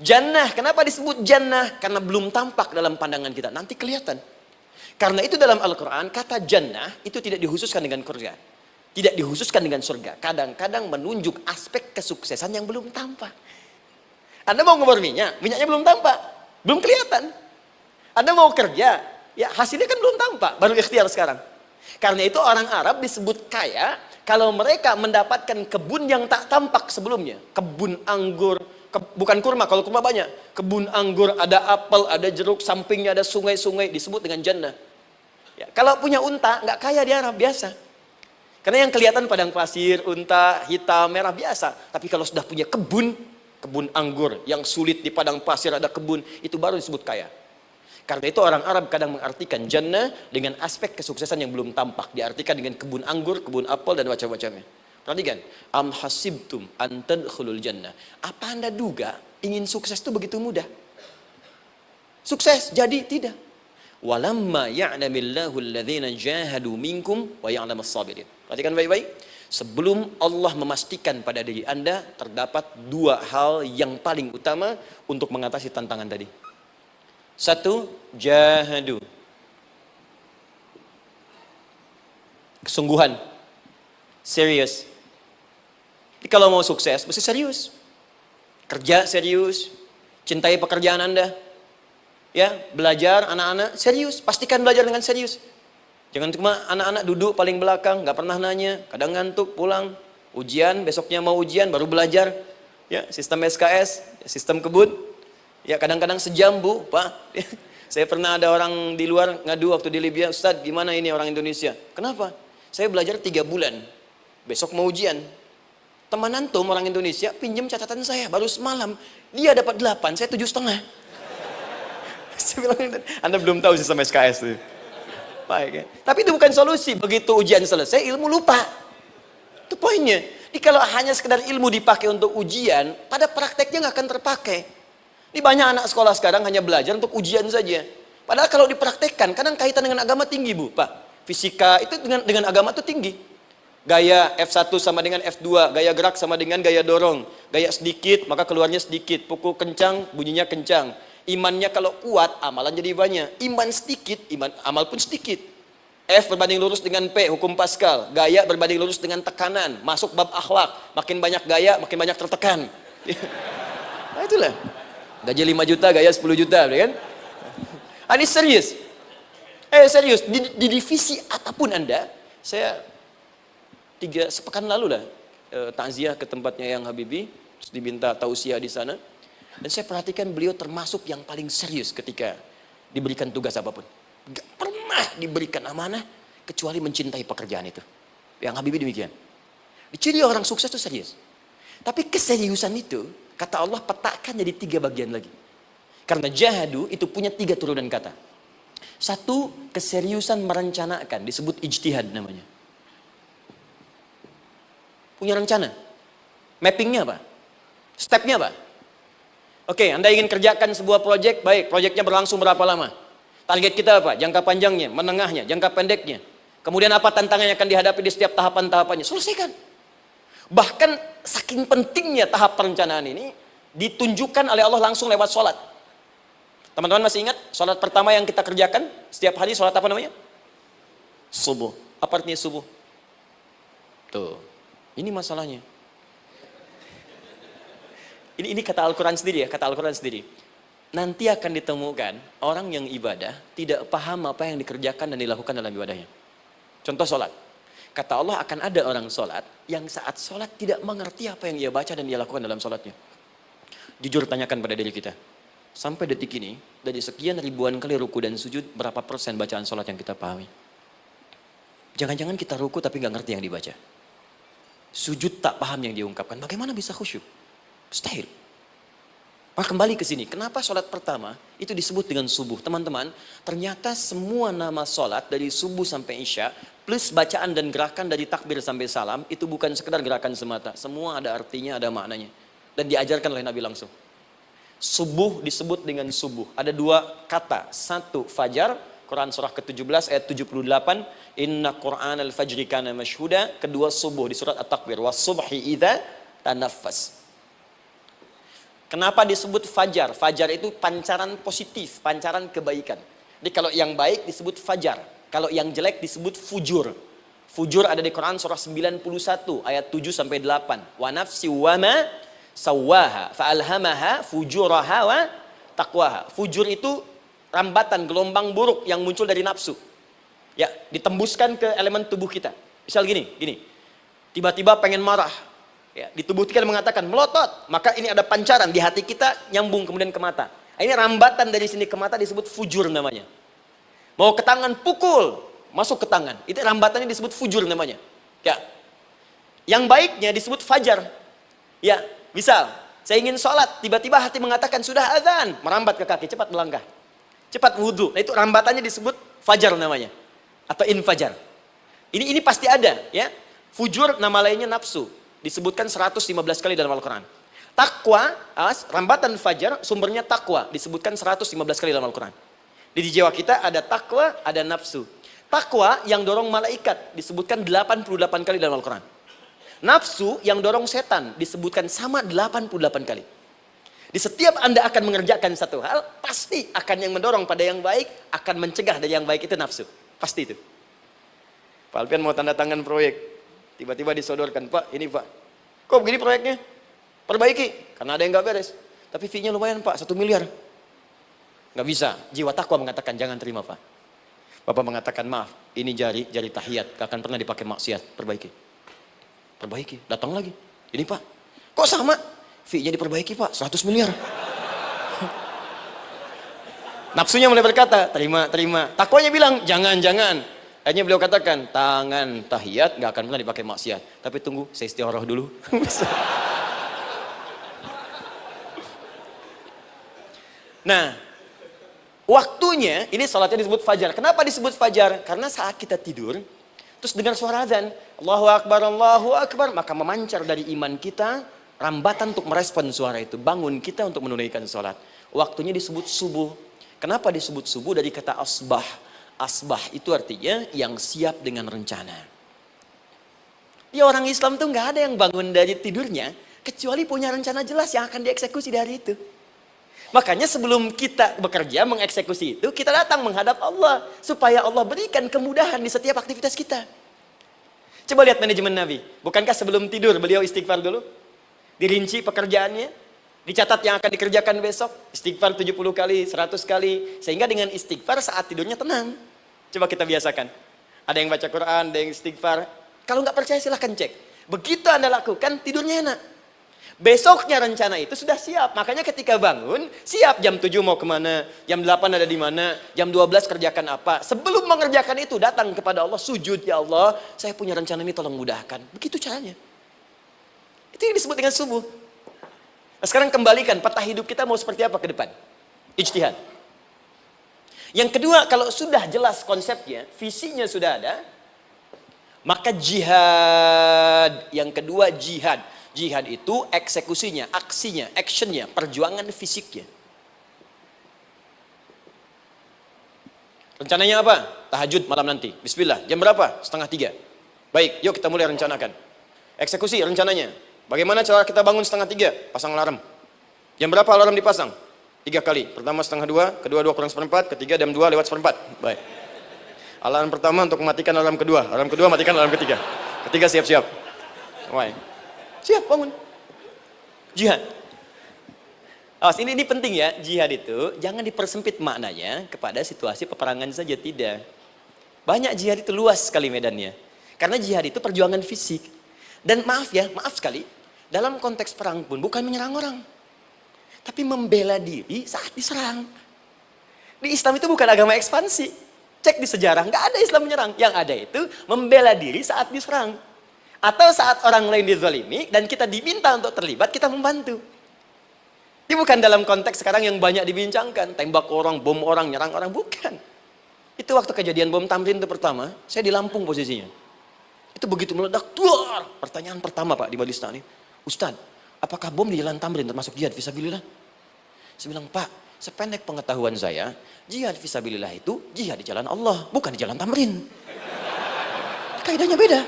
Jannah, kenapa disebut jannah? Karena belum tampak dalam pandangan kita. Nanti kelihatan. Karena itu dalam Al-Quran, kata jannah itu tidak dikhususkan dengan surga. Tidak dikhususkan dengan surga. Kadang-kadang menunjuk aspek kesuksesan yang belum tampak. Anda mau ngebor minyak, minyaknya belum tampak. Belum kelihatan. Anda mau kerja, ya hasilnya kan belum tampak. Baru ikhtiar sekarang. Karena itu orang Arab disebut kaya, kalau mereka mendapatkan kebun yang tak tampak sebelumnya. Kebun anggur, bukan kurma, kalau kurma banyak. Kebun anggur, ada apel, ada jeruk, sampingnya ada sungai-sungai, disebut dengan jannah. Ya, kalau punya unta, nggak kaya di Arab, biasa. Karena yang kelihatan padang pasir, unta, hitam, merah, biasa. Tapi kalau sudah punya kebun, kebun anggur, yang sulit di padang pasir ada kebun, itu baru disebut kaya. Karena itu orang Arab kadang mengartikan jannah dengan aspek kesuksesan yang belum tampak. Diartikan dengan kebun anggur, kebun apel, dan macam-macamnya. Perhatikan, am hasibtum an tadkhulul jannah. Apa Anda duga ingin sukses itu begitu mudah? Sukses jadi tidak. Walamma ya'lamillahu alladhina jahadu minkum wa ya'lamas sabirin. Perhatikan baik-baik. Sebelum Allah memastikan pada diri Anda terdapat dua hal yang paling utama untuk mengatasi tantangan tadi. Satu, jahadu. Kesungguhan. Serius. Jadi kalau mau sukses, mesti serius. Kerja serius. Cintai pekerjaan Anda. Ya, belajar anak-anak serius. Pastikan belajar dengan serius. Jangan cuma anak-anak duduk paling belakang, nggak pernah nanya, kadang ngantuk, pulang. Ujian, besoknya mau ujian, baru belajar. Ya, sistem SKS, sistem kebun. Ya kadang-kadang sejam Bu, Pak. Saya pernah ada orang di luar ngadu waktu di Libya, Ustadz gimana ini orang Indonesia? Kenapa? Saya belajar 3 bulan, besok mau ujian. Teman antum orang Indonesia pinjam catatan saya, baru semalam. Dia dapat 8, saya 7,5. Saya bilang, Anda belum tahu sistem SKS itu. Baik, ya. Tapi itu bukan solusi, begitu ujian selesai, ilmu lupa. Itu poinnya. Jadi kalau hanya sekedar ilmu dipakai untuk ujian, pada prakteknya nggak akan terpakai. Ini banyak anak sekolah sekarang hanya belajar untuk ujian saja. Padahal kalau dipraktekkan, kadang kaitan dengan agama tinggi Bu, Pak. Fisika itu dengan agama itu tinggi. Gaya F1 sama dengan F2, gaya gerak sama dengan gaya dorong. Gaya sedikit, maka keluarnya sedikit. Pukul kencang, bunyinya kencang. Imannya kalau kuat, amalan jadi banyak. Iman sedikit, amal pun sedikit. F berbanding lurus dengan P, hukum Pascal. Gaya berbanding lurus dengan tekanan. Masuk bab akhlak. Makin banyak gaya, makin banyak tertekan. Nah itulah. Gaji 5 juta, gaya 10 juta, kan? Ini serius. Serius, di divisi apapun Anda, saya 3 sepekan lalu lah, takziah ke tempatnya yang Habibie, terus diminta tausiah di sana. Dan saya perhatikan beliau termasuk yang paling serius ketika diberikan tugas apapun. Gak pernah diberikan amanah, kecuali mencintai pekerjaan itu. Yang Habibie demikian. Ciri orang sukses itu serius. Tapi keseriusan itu, kata Allah petakan jadi 3 bagian lagi. Karena jahadu itu punya 3 turunan kata. Satu, keseriusan merencanakan, disebut ijtihad namanya. Punya rencana. Mappingnya apa? Stepnya apa? Oke, Anda ingin kerjakan sebuah proyek, baik, proyeknya berlangsung berapa lama? Target kita apa? Jangka panjangnya, menengahnya, jangka pendeknya. Kemudian apa tantangan yang akan dihadapi di setiap tahapan-tahapannya? Selesaikan. Bahkan saking pentingnya tahap perencanaan ini ditunjukkan oleh Allah langsung lewat sholat. Teman-teman masih ingat sholat pertama yang kita kerjakan setiap hari, sholat apa namanya? Subuh. Apa artinya subuh? Tuh, ini masalahnya. Ini kata Al-Quran sendiri ya, kata Al-Quran sendiri. Nanti akan ditemukan orang yang ibadah tidak paham apa yang dikerjakan dan dilakukan dalam ibadahnya. Contoh sholat. Kata Allah akan ada orang sholat yang saat sholat tidak mengerti apa yang ia baca dan ia lakukan dalam sholatnya. Jujur tanyakan pada diri kita. Sampai detik ini, dari sekian ribuan kali ruku dan sujud, berapa persen bacaan sholat yang kita pahami? Jangan-jangan kita ruku tapi nggak ngerti yang dibaca. Sujud tak paham yang diungkapkan. Bagaimana bisa khusyuk? Mustahil. Maka kembali ke sini, kenapa sholat pertama itu disebut dengan subuh? Teman-teman, ternyata semua nama sholat dari subuh sampai isya, plus bacaan dan gerakan dari takbir sampai salam, itu bukan sekedar gerakan semata. Semua ada artinya, ada maknanya. Dan diajarkan oleh Nabi langsung. Subuh disebut dengan subuh. Ada dua kata. Satu, fajar, Quran surah ke-17 ayat 78, Inna Qur'an al-fajri kana mashhuda. Kedua, subuh di surat At-Takbir, was-subhi idza tanaffas. Kenapa disebut fajar? Fajar itu pancaran positif, pancaran kebaikan. Jadi kalau yang baik disebut fajar, kalau yang jelek disebut fujur. Fujur ada di Quran surah 91 ayat 7 sampai 8. Wa nafsi wa ma sawwaha fa'alhamaha fujuraha wa taqwaha. Fujur itu rambatan, gelombang buruk yang muncul dari nafsu. Ya, ditembuskan ke elemen tubuh kita. Misal gini. Tiba-tiba pengen marah. Ya, di tubuh kita mengatakan melotot, maka ini ada pancaran di hati kita nyambung kemudian ke mata. Ini rambatan dari sini ke mata disebut fujur namanya. Mau ke tangan pukul, masuk ke tangan. Itu rambatannya disebut fujur namanya. Ya. Yang baiknya disebut fajar. Ya, misal saya ingin sholat, tiba-tiba hati mengatakan sudah azan, merambat ke kaki, cepat melangkah. Cepat wudhu. Nah, itu rambatannya disebut fajar namanya. Atau infajar. Ini pasti ada, ya. Fujur nama lainnya nafsu. Disebutkan 115 kali dalam Al-Quran. Takwa, rambatan fajar, sumbernya takwa. Disebutkan 115 kali dalam Al-Quran. Di jiwa kita ada takwa, ada nafsu. Takwa yang dorong malaikat, disebutkan 88 kali dalam Al-Quran. Nafsu yang dorong setan, disebutkan sama 88 kali. Di setiap Anda akan mengerjakan satu hal, pasti akan yang mendorong pada yang baik, akan mencegah dari yang baik itu nafsu. Pasti itu. Pak Alpian mau tanda tangan proyek. Tiba-tiba disodorkan, Pak, ini Pak. Kok begini proyeknya? Perbaiki, karena ada yang nggak beres. Tapi fee-nya lumayan Pak, 1 miliar. Nggak bisa, jiwa takwa mengatakan jangan terima Pak. Bapak mengatakan maaf, ini jari tahiyat, gak akan pernah dipakai maksiat, perbaiki, datang lagi. Ini Pak, kok sama? Fee-nya diperbaiki Pak, 100 miliar. Nafsunya mulai berkata, terima. Takwanya bilang, jangan. Akhirnya beliau katakan, tangan tahiyat gak akan pernah dipakai maksiat. Tapi tunggu, saya istiqoroh dulu. Nah, waktunya, ini salatnya disebut fajar. Kenapa disebut fajar? Karena saat kita tidur, terus dengar suara azan, Allahu Akbar, maka memancar dari iman kita, rambatan untuk merespon suara itu. Bangun kita untuk menunaikan salat. Waktunya disebut subuh. Kenapa disebut subuh? Dari kata asbah. Asbah itu artinya yang siap dengan rencana. Ya, orang Islam tuh nggak ada yang bangun dari tidurnya kecuali punya rencana jelas yang akan dieksekusi dari itu. Makanya sebelum kita bekerja mengeksekusi itu, kita datang menghadap Allah supaya Allah berikan kemudahan di setiap aktivitas kita. Coba lihat manajemen Nabi. Bukankah sebelum tidur beliau istighfar dulu? Dirinci pekerjaannya, dicatat yang akan dikerjakan besok, istighfar 70 kali, 100 kali, sehingga dengan istighfar saat tidurnya tenang. Coba kita biasakan. Ada yang baca Quran, ada yang istighfar. Kalau nggak percaya silahkan cek. Begitu Anda lakukan, tidurnya enak. Besoknya rencana itu sudah siap. Makanya ketika bangun, siap jam 7 mau kemana, jam 8 ada di mana, jam 12 kerjakan apa. Sebelum mengerjakan itu, datang kepada Allah, sujud, ya Allah, saya punya rencana ini tolong mudahkan. Begitu caranya. Itu yang disebut dengan subuh. Nah, sekarang kembalikan, peta hidup kita mau seperti apa ke depan? Ijtihad. Yang kedua, kalau sudah jelas konsepnya, visinya sudah ada, maka jihad. Yang kedua, jihad. Jihad itu eksekusinya, aksinya, actionnya, perjuangan fisiknya. Rencananya apa? Tahajud malam nanti. Bismillah. Jam berapa? 2:30. Baik, yuk kita mulai rencanakan. Eksekusi rencananya. Bagaimana cara kita bangun 2:30? Pasang alarm. Jam berapa alarm dipasang? 3 kali. Pertama 1:30, kedua 2 kurang 1/4, ketiga jam 2 lewat 1/4. Baik. Alarm pertama untuk mematikan alarm kedua. Alarm kedua matikan alarm ketiga. Ketiga siap-siap. Baik. Siap bangun. Jihad. Awas, ini penting ya. Jihad itu jangan dipersempit maknanya kepada situasi peperangan saja, tidak. Banyak jihad itu luas sekali medannya. Karena jihad itu perjuangan fisik. Dan maaf sekali, dalam konteks perang pun bukan menyerang orang. Tapi membela diri saat diserang. Di Islam itu bukan agama ekspansi. Cek di sejarah, nggak ada Islam menyerang. Yang ada itu membela diri saat diserang. Atau saat orang lain dizalimi dan kita diminta untuk terlibat, kita membantu. Ini bukan dalam konteks sekarang yang banyak dibincangkan, tembak orang, bom orang, nyerang orang, bukan. Itu waktu kejadian bom Tamrin itu pertama, saya di Lampung posisinya. Itu begitu meledak, duar. Pertanyaan pertama Pak di Majelis Taklim, Ustaz, apakah bom di Jalan Tamrin termasuk jihad fisabilillah? Saya bilang, Pak, sependek pengetahuan saya, jihad fisabilillah itu jihad di jalan Allah, bukan di Jalan Tamrin. Kaidahnya beda.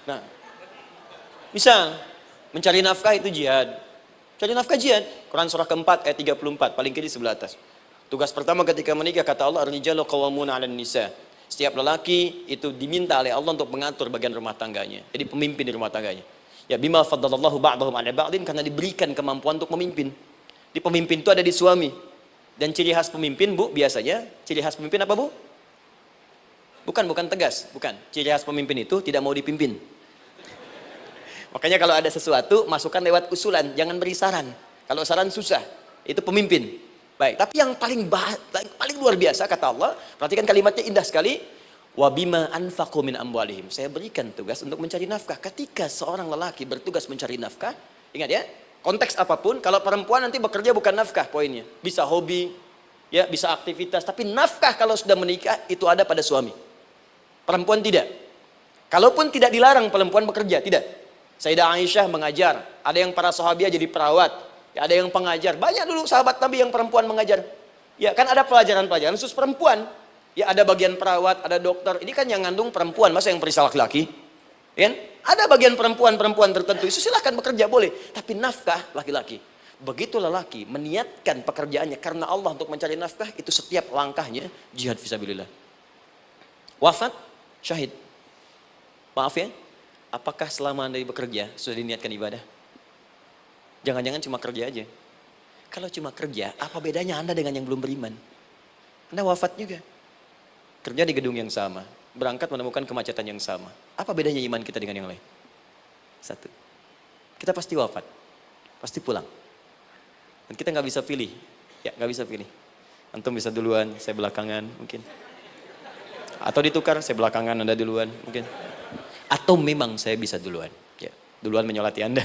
Nah, misal mencari nafkah itu jihad. Cari nafkah jihad. Quran surah keempat ayat 34, paling kiri sebelah atas. Tugas pertama ketika menikah, kata Allah, ar-rijalu qawwamuna 'alan nisa. Setiap lelaki itu diminta oleh Allah untuk mengatur bagian rumah tangganya. Jadi pemimpin di rumah tangganya. Ya bima faddalallahu ba'dahum 'ala ba'din, karena diberikan kemampuan untuk memimpin. Di pemimpin itu ada di suami. Dan ciri khas pemimpin, Bu, biasanya ciri khas pemimpin apa, Bu? Bukan tegas, bukan. Ciri khas pemimpin itu tidak mau dipimpin. Makanya kalau ada sesuatu, masukkan lewat usulan, jangan beri saran. Kalau saran susah, itu pemimpin. Baik, tapi yang paling luar biasa kata Allah, perhatikan kalimatnya indah sekali. Wa bima anfaqu min amwalihim. Saya berikan tugas untuk mencari nafkah. Ketika seorang lelaki bertugas mencari nafkah, ingat ya, konteks apapun, kalau perempuan nanti bekerja bukan nafkah poinnya. Bisa hobi, ya, bisa aktivitas, tapi nafkah kalau sudah menikah itu ada pada suami. Perempuan tidak. Kalaupun tidak dilarang perempuan bekerja, tidak. Sayyidah Aisyah mengajar, ada yang para sahabiah jadi perawat, ya, ada yang pengajar. Banyak dulu sahabat Nabi yang perempuan mengajar. Ya, kan ada pelajaran-pelajaran khusus perempuan. Ya, ada bagian perawat, ada dokter. Ini kan yang ngandung perempuan, masa yang periksa laki-laki? Ya, ada bagian perempuan tertentu, itu silahkan bekerja boleh. Tapi nafkah laki-laki. Begitu lelaki meniatkan pekerjaannya karena Allah untuk mencari nafkah, itu setiap langkahnya jihad fisabilillah. Wafat, syahid. Maaf ya, apakah selama Anda bekerja sudah diniatkan ibadah? Jangan-jangan cuma kerja aja. Kalau cuma kerja, apa bedanya Anda dengan yang belum beriman? Anda wafat juga. Kerja di gedung yang sama, berangkat menemukan kemacetan yang sama. Apa bedanya iman kita dengan yang lain? Satu, kita pasti wafat, pasti pulang. Dan kita nggak bisa pilih, ya nggak bisa pilih. Antum bisa duluan, saya belakangan mungkin. Atau ditukar, saya belakangan, Anda duluan mungkin. Atau memang saya bisa duluan, ya duluan menyolati Anda.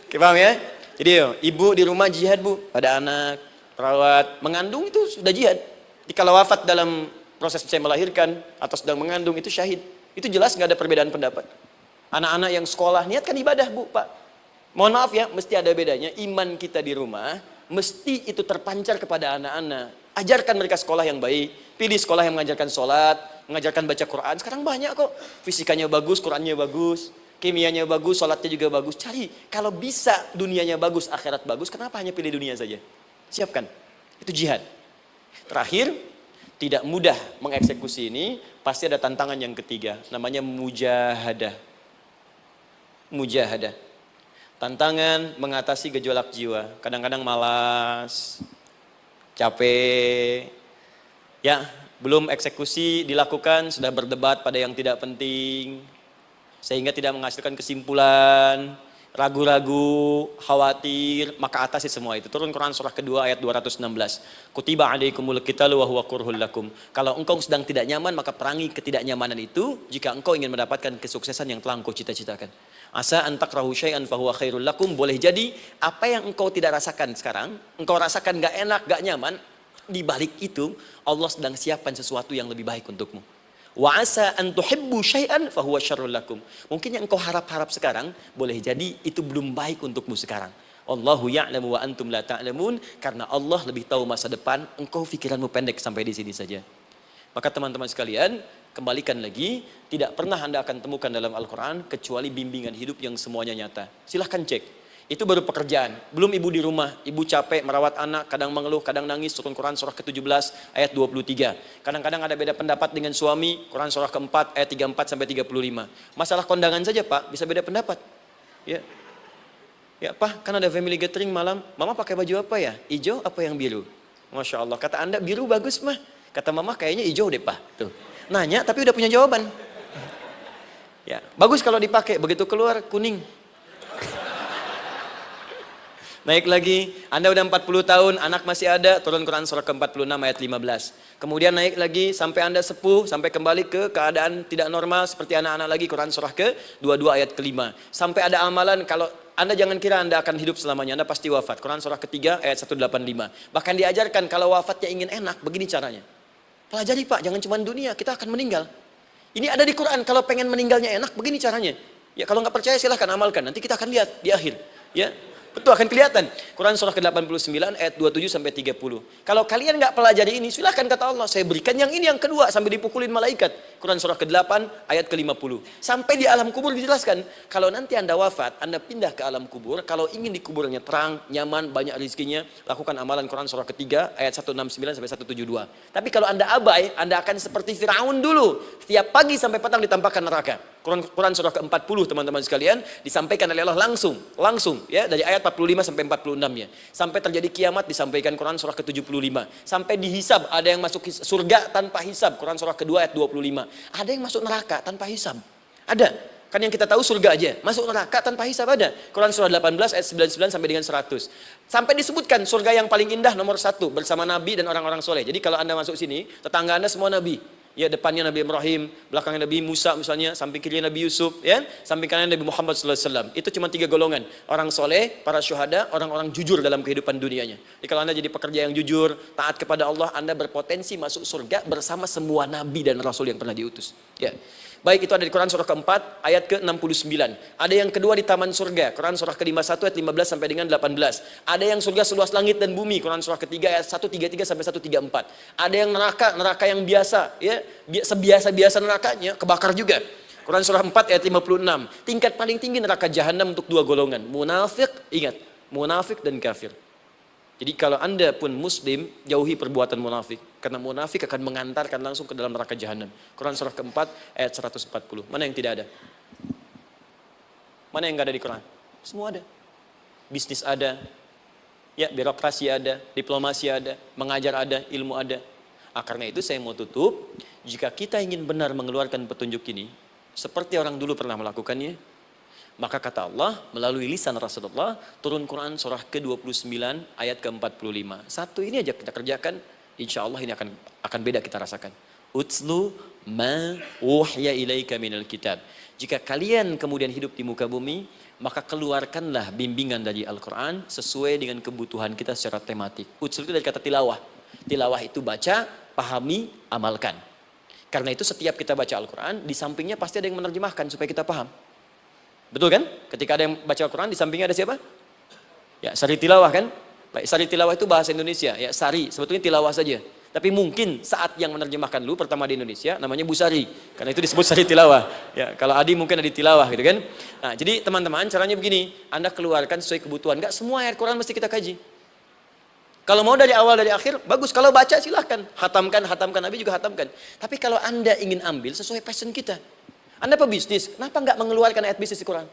Oke, paham ya? Jadi ibu di rumah jihad, Bu, pada anak, perawat, mengandung itu sudah jihad. Jadi kalau wafat dalam proses saya melahirkan atau sedang mengandung itu syahid. Itu jelas nggak ada perbedaan pendapat. Anak-anak yang sekolah niatkan ibadah, Bu, Pak. Mohon maaf ya, mesti ada bedanya. Iman kita di rumah mesti itu terpancar kepada anak-anak. Ajarkan mereka sekolah yang baik. Pilih sekolah yang mengajarkan sholat, mengajarkan baca Quran. Sekarang banyak kok. Fisikanya bagus, Qurannya bagus, kimianya bagus, sholatnya juga bagus. Cari, kalau bisa dunianya bagus, akhirat bagus, kenapa hanya pilih dunia saja? Siapkan, itu jihad. Terakhir, tidak mudah mengeksekusi ini, pasti ada tantangan yang ketiga, namanya mujahadah. Mujahadah. Tantangan mengatasi gejolak jiwa. Kadang-kadang malas, capek, ya belum eksekusi dilakukan, sudah berdebat pada yang tidak penting, sehingga tidak menghasilkan kesimpulan, ragu-ragu, khawatir, maka atasi semua itu. Turun Quran surah kedua ayat 216. Kutiba alaikumul qitalu wa huwa kurhul lakum. Kalau engkau sedang tidak nyaman, maka perangi ketidaknyamanan itu jika engkau ingin mendapatkan kesuksesan yang telah engkau cita-citakan. Asa an takrahu syai'an fa huwa khairul lakum. Boleh jadi apa yang engkau tidak rasakan sekarang, engkau rasakan gak enak, gak nyaman, di balik itu Allah sedang siapkan sesuatu yang lebih baik untukmu. Wa asa an tuhibbu syai'an fa huwa syarrul lakum. Mungkin yang engkau harap-harap sekarang boleh jadi itu belum baik untukmu sekarang. Allahu ya'lamu wa antum la ta'lamun, karena Allah lebih tahu masa depan, engkau pikiranmu pendek sampai di sini saja. Maka teman-teman sekalian, kembalikan lagi, tidak pernah Anda akan temukan dalam Al-Quran kecuali bimbingan hidup yang semuanya nyata. Silahkan cek. Itu baru pekerjaan. Belum ibu di rumah, ibu capek merawat anak, kadang mengeluh, kadang nangis. Turun Quran surah ke-17 ayat 23. Kadang-kadang ada beda pendapat dengan suami, Quran surah ke-4 ayat 34 sampai 35. Masalah kondangan saja, Pak, bisa beda pendapat. Ya. Ya, Pak, kan ada family gathering malam, Mama pakai baju apa ya? Hijau apa yang biru? Masya Allah, kata Anda biru bagus, Mah. Kata Mama kayaknya hijau deh, Pak. Tuh. Nanya tapi udah punya jawaban. Ya, bagus kalau dipakai, begitu keluar kuning. Naik lagi, Anda udah 40 tahun, anak masih ada, turun Quran surah ke-46 ayat 15. Kemudian naik lagi sampai Anda sepuh, sampai kembali ke keadaan tidak normal seperti anak-anak lagi, Quran surah ke-22 ayat ke-5. Sampai ada amalan, kalau Anda jangan kira Anda akan hidup selamanya, Anda pasti wafat. Quran surah ketiga ayat 185. Bahkan diajarkan kalau wafatnya ingin enak, begini caranya. Pelajari Pak, jangan cuma dunia, kita akan meninggal. Ini ada di Quran, kalau pengen meninggalnya enak, begini caranya. Ya kalau nggak percaya silahkan amalkan, nanti kita akan lihat di akhir. Ya, betul akan kelihatan. Quran surah ke-89 ayat 27 sampai 30. Kalau kalian nggak pelajari ini, silahkan kata Allah, saya berikan yang ini yang kedua sambil dipukulin malaikat. Quran surah ke-8 ayat ke-50. Sampai di alam kubur dijelaskan, kalau nanti Anda wafat, Anda pindah ke alam kubur, kalau ingin di kuburnya terang, nyaman, banyak rezekinya, lakukan amalan Quran surah ketiga ayat 169 sampai 172. Tapi kalau Anda abai, Anda akan seperti Firaun dulu. Setiap pagi sampai petang ditampakkan neraka. Quran surah ke-40 teman-teman sekalian disampaikan oleh Allah langsung ya dari ayat 45 sampai 46-nya. Sampai terjadi kiamat disampaikan Quran surah ke-75. Sampai dihisab, ada yang masuk surga tanpa hisab. Quran surah kedua ayat 25. Ada yang masuk neraka tanpa hisab. Ada. Kan yang kita tahu surga aja. Masuk neraka tanpa hisab ada. Quran surah 18 ayat 99 sampai dengan 100. Sampai disebutkan surga yang paling indah nomor 1 bersama Nabi dan orang-orang soleh. Jadi kalau Anda masuk sini, tetangga Anda semua Nabi. Ya, depannya Nabi Ibrahim, belakangnya Nabi Musa misalnya, samping kirinya Nabi Yusuf, ya, samping kanan Nabi Muhammad SAW. Itu cuma 3 golongan. Orang soleh, para syuhada, orang-orang jujur dalam kehidupan dunianya. Jadi kalau Anda jadi pekerja yang jujur, taat kepada Allah, Anda berpotensi masuk surga bersama semua Nabi dan Rasul yang pernah diutus. Ya. Baik, itu ada di Quran surah keempat ayat ke-69. Ada yang kedua di taman surga, Quran surah ke-51 ayat 15 sampai dengan 18. Ada yang surga seluas langit dan bumi, Quran surah ketiga ayat 133 sampai 134. Ada yang neraka yang biasa, ya, sebiasa-biasa nerakanya kebakar juga. Quran surah 4 ayat 56. Tingkat paling tinggi neraka jahanam untuk 2 golongan, munafik, ingat, munafik dan kafir. Jadi kalau Anda pun muslim, jauhi perbuatan munafik. Karena munafik akan mengantarkan langsung ke dalam neraka jahanam. Quran surah keempat ayat 140. Mana yang tidak ada? Mana yang nggak ada di Quran? Semua ada. Bisnis ada, ya birokrasi ada, diplomasi ada, mengajar ada, ilmu ada. Karena itu saya mau tutup, jika kita ingin benar mengeluarkan petunjuk ini, seperti orang dulu pernah melakukannya, maka kata Allah melalui lisan Rasulullah turun Quran surah ke-29 ayat ke-45. Satu ini aja kita kerjakan, insya Allah ini akan beda kita rasakan. Utslu ma wuhya ilaika minal kitab. Jika kalian kemudian hidup di muka bumi, maka keluarkanlah bimbingan dari Al-Quran sesuai dengan kebutuhan kita secara tematik. Utslu itu dari kata tilawah. Tilawah itu baca, pahami, amalkan. Karena itu setiap kita baca Al-Quran, di sampingnya pasti ada yang menerjemahkan supaya kita paham. Betul kan? Ketika ada yang baca Al-Quran, di sampingnya ada siapa? Ya, sari tilawah kan? Baik, sari tilawah itu bahasa Indonesia. Ya, sari, sebetulnya tilawah saja. Tapi mungkin saat yang menerjemahkan dulu pertama di Indonesia, namanya Bu Sari. Karena itu disebut sari tilawah. Ya, kalau Adi mungkin ada tilawah gitu kan? Nah, jadi teman-teman, caranya begini. Anda keluarkan sesuai kebutuhan. Enggak semua ayat Quran mesti kita kaji. Kalau mau dari awal, dari akhir, bagus. Kalau baca silahkan. Hatamkan, Nabi juga hatamkan. Tapi kalau Anda ingin ambil sesuai passion kita. Anda pebisnis, kenapa nggak mengeluarkan ayat bisnis di Quran?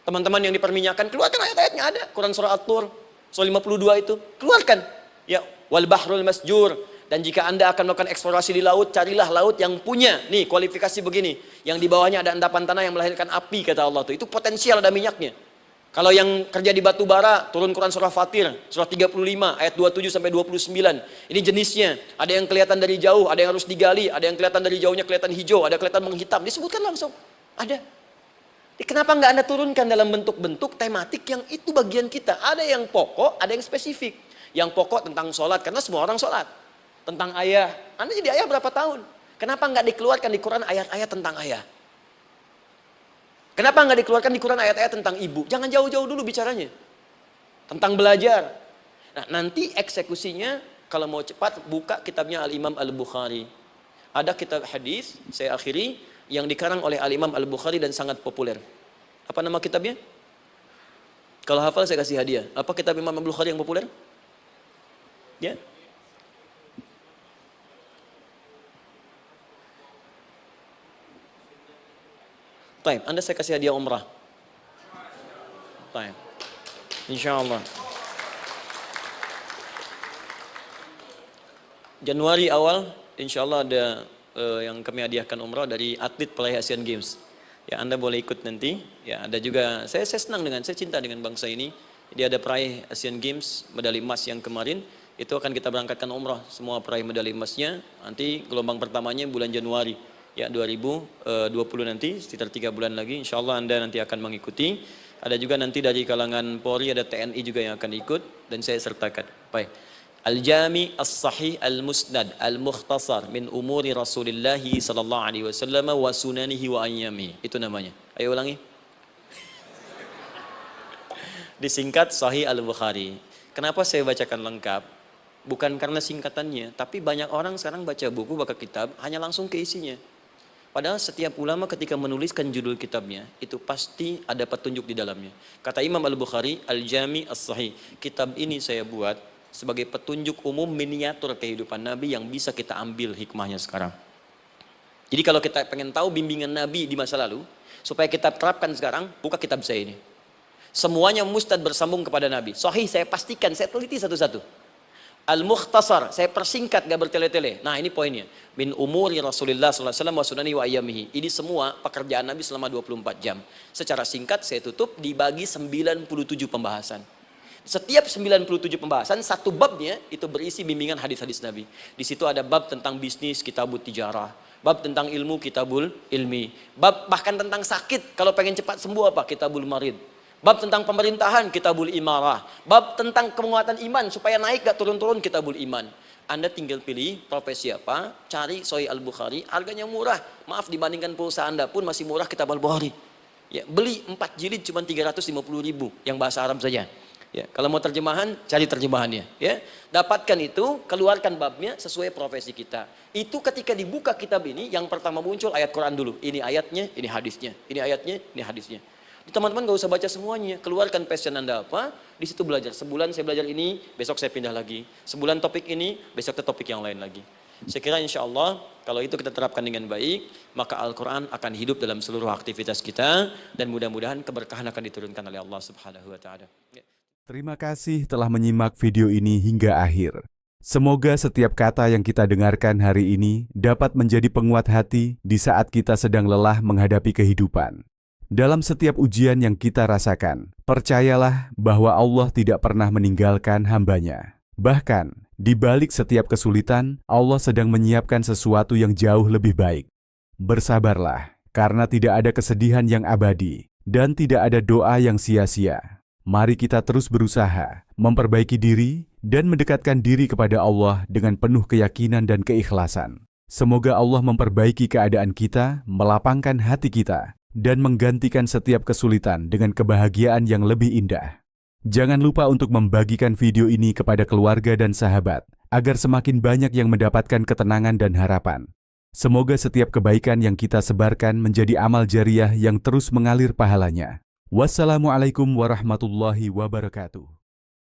Teman-teman yang diperminyakan, keluarkan ayat-ayatnya ada. Quran surah At-Tur, surah 52 itu, keluarkan. Ya, wal bahrul masjur. Dan jika Anda akan melakukan eksplorasi di laut, carilah laut yang punya, nih kualifikasi begini. Yang di bawahnya ada endapan tanah yang melahirkan api, kata Allah tuh. Itu potensial ada minyaknya. Kalau yang kerja di batu bara, turun Quran surah Fatir, surah 35, ayat 27 sampai 29. Ini jenisnya. Ada yang kelihatan dari jauh, ada yang harus digali, ada yang kelihatan dari jauhnya kelihatan hijau, ada kelihatan menghitam. Disebutkan langsung. Ada. Jadi kenapa nggak Anda turunkan dalam bentuk-bentuk tematik yang itu bagian kita? Ada yang pokok, ada yang spesifik. Yang pokok tentang sholat, karena semua orang sholat. Tentang ayah. Anda jadi ayah berapa tahun? Kenapa nggak dikeluarkan di Quran ayat-ayat tentang ayah? Kenapa nggak dikeluarkan di Quran ayat-ayat tentang ibu? Jangan jauh-jauh dulu bicaranya. Tentang belajar. Nah, nanti eksekusinya, kalau mau cepat, buka kitabnya Al-Imam Al-Bukhari. Ada kitab hadis, saya akhiri, yang dikarang oleh Al-Imam Al-Bukhari dan sangat populer. Apa nama kitabnya? Kalau hafal saya kasih hadiah. Apa kitab Imam Al-Bukhari yang populer? Ya. Baik, Anda saya kasih hadiah umrah. Baik. Insyaallah. Januari awal, insyaallah ada yang kami hadiahkan umrah dari atlet peraih Asian Games. Ya, Anda boleh ikut nanti. Ya, ada juga saya senang dengan, saya cinta dengan bangsa ini. Jadi ada peraih Asian Games, medali emas yang kemarin, itu akan kita berangkatkan umrah. Semua peraih medali emasnya, nanti gelombang pertamanya bulan Januari. Ya 2020 nanti, sekitar 3 bulan lagi, insya Allah Anda nanti akan mengikuti. Ada juga nanti dari kalangan Polri, ada TNI juga yang akan ikut, dan saya sertakan. Baik. Al-Jami As-Sahih Al-Musnad Al-Mukhtasar min umuri Rasulillahi sallallahu alaihi wasallam wa sunanihi wa ayyami. Itu namanya. Ayo ulangi. Disingkat Sahih Al-Bukhari. Kenapa saya bacakan lengkap? Bukan karena singkatannya, tapi banyak orang sekarang baca buku, baca kitab, hanya langsung ke isinya. Padahal setiap ulama ketika menuliskan judul kitabnya, itu pasti ada petunjuk di dalamnya. Kata Imam Al-Bukhari, Al-Jami As-Sahih. Kitab ini saya buat sebagai petunjuk umum miniatur kehidupan Nabi yang bisa kita ambil hikmahnya sekarang. Jadi kalau kita pengen tahu bimbingan Nabi di masa lalu, supaya kita terapkan sekarang, buka kitab saya ini. Semuanya mustad bersambung kepada Nabi. Sahih saya pastikan, saya teliti satu-satu. Al-Mukhtasar, saya persingkat, gak bertele-tele. Nah ini poinnya. Min umuri Rasulullah SAW wa sunani wa ayyamihi. Ini semua pekerjaan Nabi selama 24 jam. Secara singkat saya tutup dibagi 97 pembahasan. Setiap 97 pembahasan, satu babnya itu berisi bimbingan hadis-hadis Nabi. Di situ ada bab tentang bisnis, kitabut tijarah. Bab tentang ilmu, kitabul ilmi. Bab bahkan tentang sakit, kalau pengen cepat sembuh apa? Kitabul marid. Bab tentang pemerintahan, kitabul imarah. Bab tentang penguatan iman, supaya naik gak turun-turun, kitabul iman. Anda tinggal pilih profesi apa, cari Sahih Al-Bukhari, harganya murah. Maaf, dibandingkan pulsa Anda pun masih murah kitab Al-Bukhari. Ya, beli 4 jilid cuma 350.000 yang bahasa Arab saja. Ya, kalau mau terjemahan, cari terjemahannya. Ya, dapatkan itu, keluarkan babnya sesuai profesi kita. Itu ketika dibuka kitab ini, yang pertama muncul ayat Quran dulu. Ini ayatnya, ini hadisnya. Ini ayatnya, ini hadisnya. Teman-teman gak usah baca semuanya. Keluarkan passion Anda apa, di situ belajar. Sebulan saya belajar ini, besok saya pindah lagi. Sebulan topik ini, besok ke topik yang lain lagi. Saya kira insya Allah, kalau itu kita terapkan dengan baik, maka Al-Quran akan hidup dalam seluruh aktivitas kita, dan mudah-mudahan keberkahan akan diturunkan oleh Allah Subhanahu wa Ta'ala. Ya. Terima kasih telah menyimak video ini hingga akhir. Semoga setiap kata yang kita dengarkan hari ini dapat menjadi penguat hati di saat kita sedang lelah menghadapi kehidupan. Dalam setiap ujian yang kita rasakan, percayalah bahwa Allah tidak pernah meninggalkan hamba-Nya. Bahkan, di balik setiap kesulitan, Allah sedang menyiapkan sesuatu yang jauh lebih baik. Bersabarlah, karena tidak ada kesedihan yang abadi, dan tidak ada doa yang sia-sia. Mari kita terus berusaha, memperbaiki diri, dan mendekatkan diri kepada Allah dengan penuh keyakinan dan keikhlasan. Semoga Allah memperbaiki keadaan kita, melapangkan hati kita, dan menggantikan setiap kesulitan dengan kebahagiaan yang lebih indah. Jangan lupa untuk membagikan video ini kepada keluarga dan sahabat, agar semakin banyak yang mendapatkan ketenangan dan harapan. Semoga setiap kebaikan yang kita sebarkan menjadi amal jariah yang terus mengalir pahalanya. Wassalamualaikum warahmatullahi wabarakatuh.